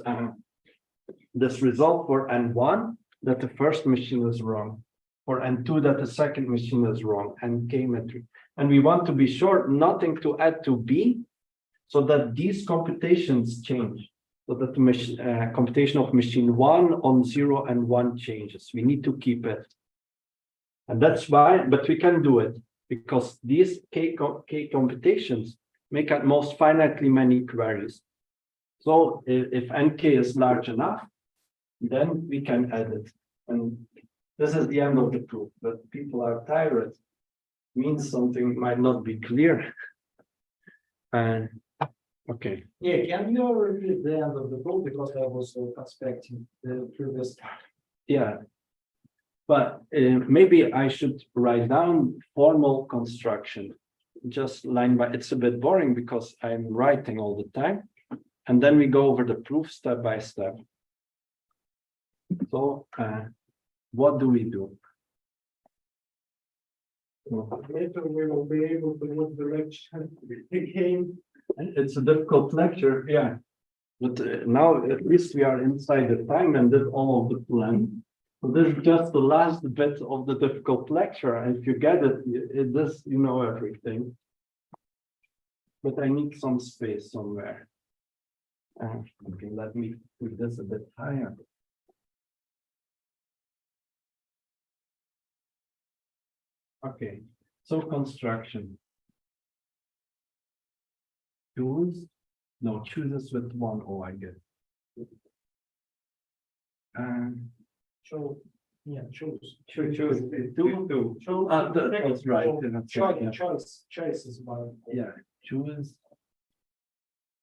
this result for N1 that the first machine is wrong, for N2 that the second machine is wrong, and K metric. And we want to be sure nothing to add to B, so that these computations change, so that the computation of machine 1 on 0 and 1 changes. We need to keep it. And that's why, but we can do it because these K computations make at most finitely many queries. So if Nk is large enough, then we can add it. And this is the end of the proof, but people are tired. Means something might not be clear. Okay. Yeah, can you repeat the end of the proof because I was expecting the previous. Yeah. But maybe I should write down formal construction, just line by. It's a bit boring because I'm writing all the time. And then we go over the proof step by step. So what do we do? Later we will be able to move the lecture again. It's a difficult lecture, yeah. But now at least we are inside the time and did all of the plan. So this is just the last bit of the difficult lecture. And if you get it, you know everything. But I need some space somewhere. Okay, let me put this a bit higher. Okay, so construction. Chooses with 1 O, I guess. Choose. Choose two. That's right. Choice is one. Yeah, choose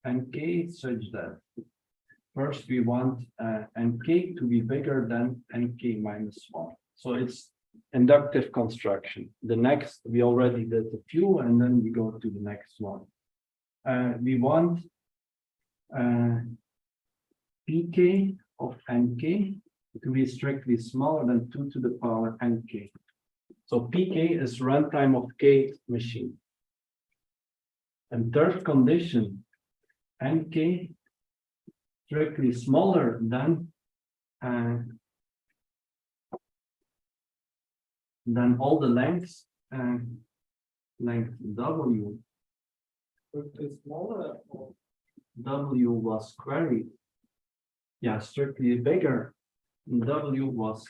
Nk such that first we want Nk to be bigger than Nk minus 1. So it's inductive construction. The next, we already did a few, and then we go to the next one. We want Pk of Nk to be strictly smaller than 2 to the power Nk. So Pk is runtime of K machine. And third condition, Nk strictly smaller than all the lengths, length W. It's smaller. W was queried. Yeah, strictly bigger. W was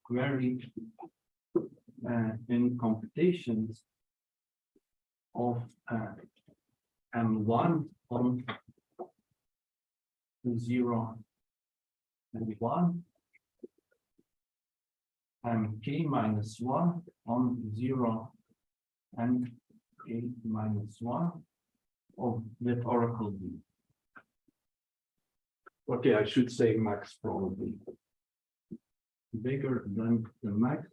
queried in computations of M1 on 0 and 1, and K minus 1 on 0 and K minus 1 with Oracle B. Okay, I should say max probably. Bigger than the max.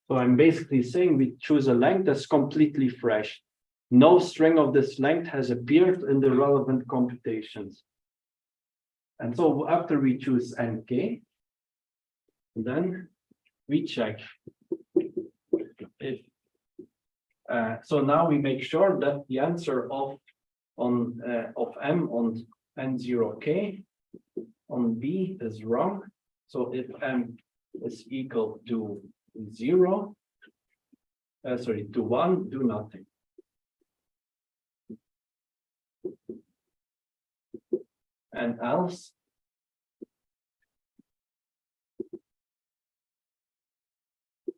So I'm basically saying we choose a length that's completely fresh. No string of this length has appeared in the relevant computations. And so after we choose Nk, Then we check if so now we make sure that the answer of M on N0K on B is wrong. So if M is equal to 0, sorry, to 1, do nothing. And else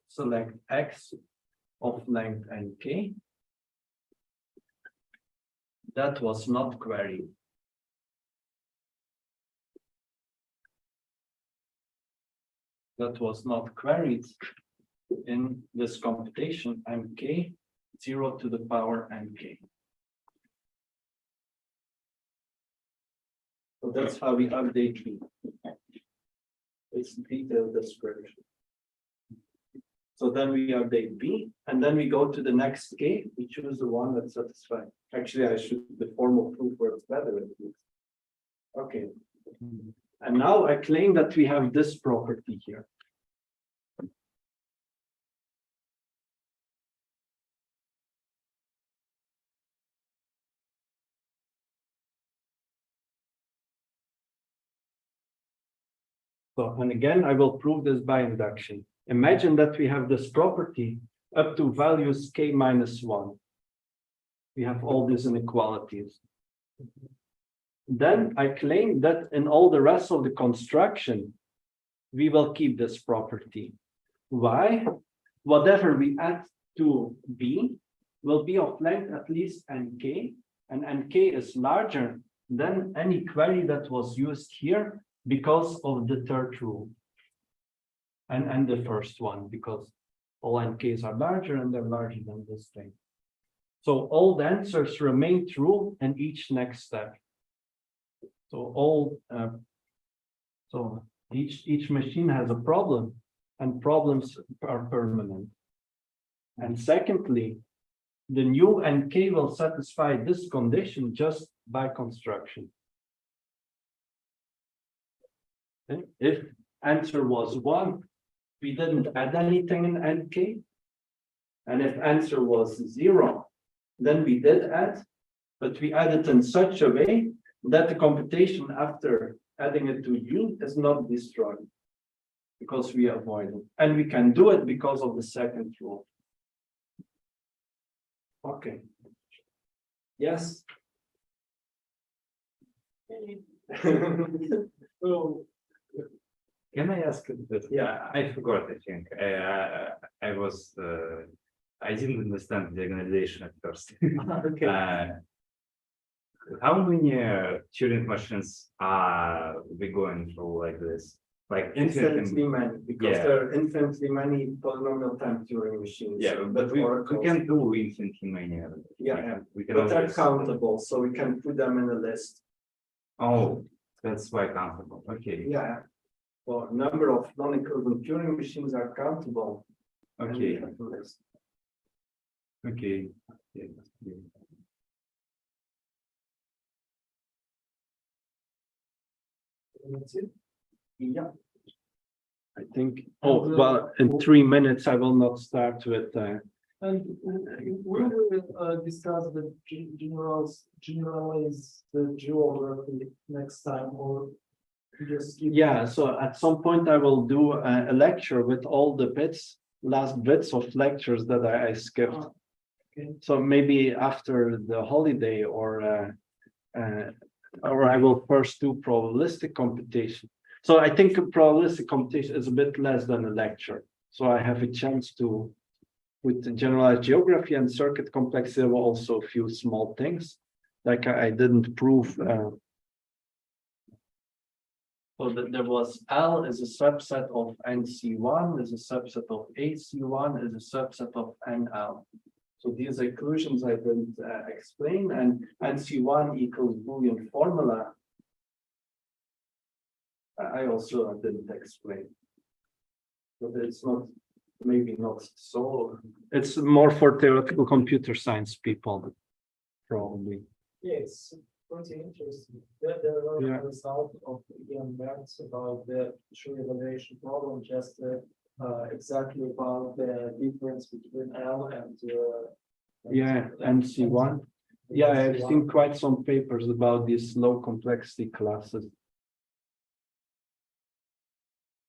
select X of length nk. That was not queried. That was not queried in this computation mk 0 to the power nk. So that's how we update B. It's detailed description. So then we update B, and then we go to the next K. We choose the one that's satisfied. Actually, I should the formal proof works better. Okay. And now I claim that we have this property here. So, and again, I will prove this by induction. Imagine that we have this property up to values k minus 1. We have all these inequalities. Then I claim that in all the rest of the construction, we will keep this property. Why? Whatever we add to B will be of length at least nk, and nk is larger than any query that was used here because of the third rule. And the first one, because all nks are larger and they're larger than this thing. So all the answers remain true in each next step. So all each machine has a problem, and problems are permanent. And secondly, the new nk will satisfy this condition just by construction. Okay. If answer was 1, we didn't add anything in nk. And if answer was 0, then we did add, but we added in such a way that the computation after adding it to U is not destroyed, because we avoid it. And we can do it because of the second rule. Okay. Yes. So, Can I ask this? Yeah. I forgot, I think. I didn't understand the organization at first. Okay. How many Turing machines are we going through like this? Like Infinitely many, because Yeah. there are infinitely many polynomial time Turing machines. Yeah, but we can do infinitely many. Yeah, We can but they're always. countable, so we can put them in a list. Oh, that's why countable. Okay. Yeah. Well, number of non-equivalent Turing machines are countable. and we Okay. have a list. Okay. Yeah. That's it. Yeah. I think, oh, well, in 3 minutes, I will not start with, And we will discuss the generalize the geography next time, or just keep. yeah, so at some point I will do a lecture with all the last bits of lectures that I skipped. Okay. So maybe after the holiday, or I will first do probabilistic computation. So I think probabilistic computation is a bit less than a lecture. So I have a chance to, with the generalized geography and circuit complexity, there were also a few small things, like I didn't prove. So that there was L is a subset of NC1, is a subset of AC1, is a subset of NL. So these equations I didn't explain, and NC1 equals Boolean formula. I also didn't explain. But it's not, maybe not so. It's more for theoretical computer science people, probably. Yes, pretty interesting. There are Yeah. a result of Ian Mertz about the true evaluation problem, just exactly about the difference between L and Yeah, and C1. Yeah, I've seen quite some papers about these low complexity classes.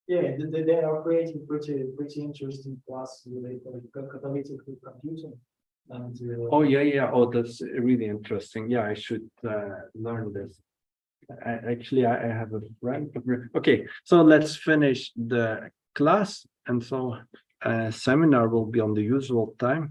Yeah, they are creating pretty interesting class related to catalytic computing. And Oh, yeah. Oh, that's really interesting. Yeah, I should learn this. I have a friend. Okay, so let's finish the class. And so seminar will be on the usual time.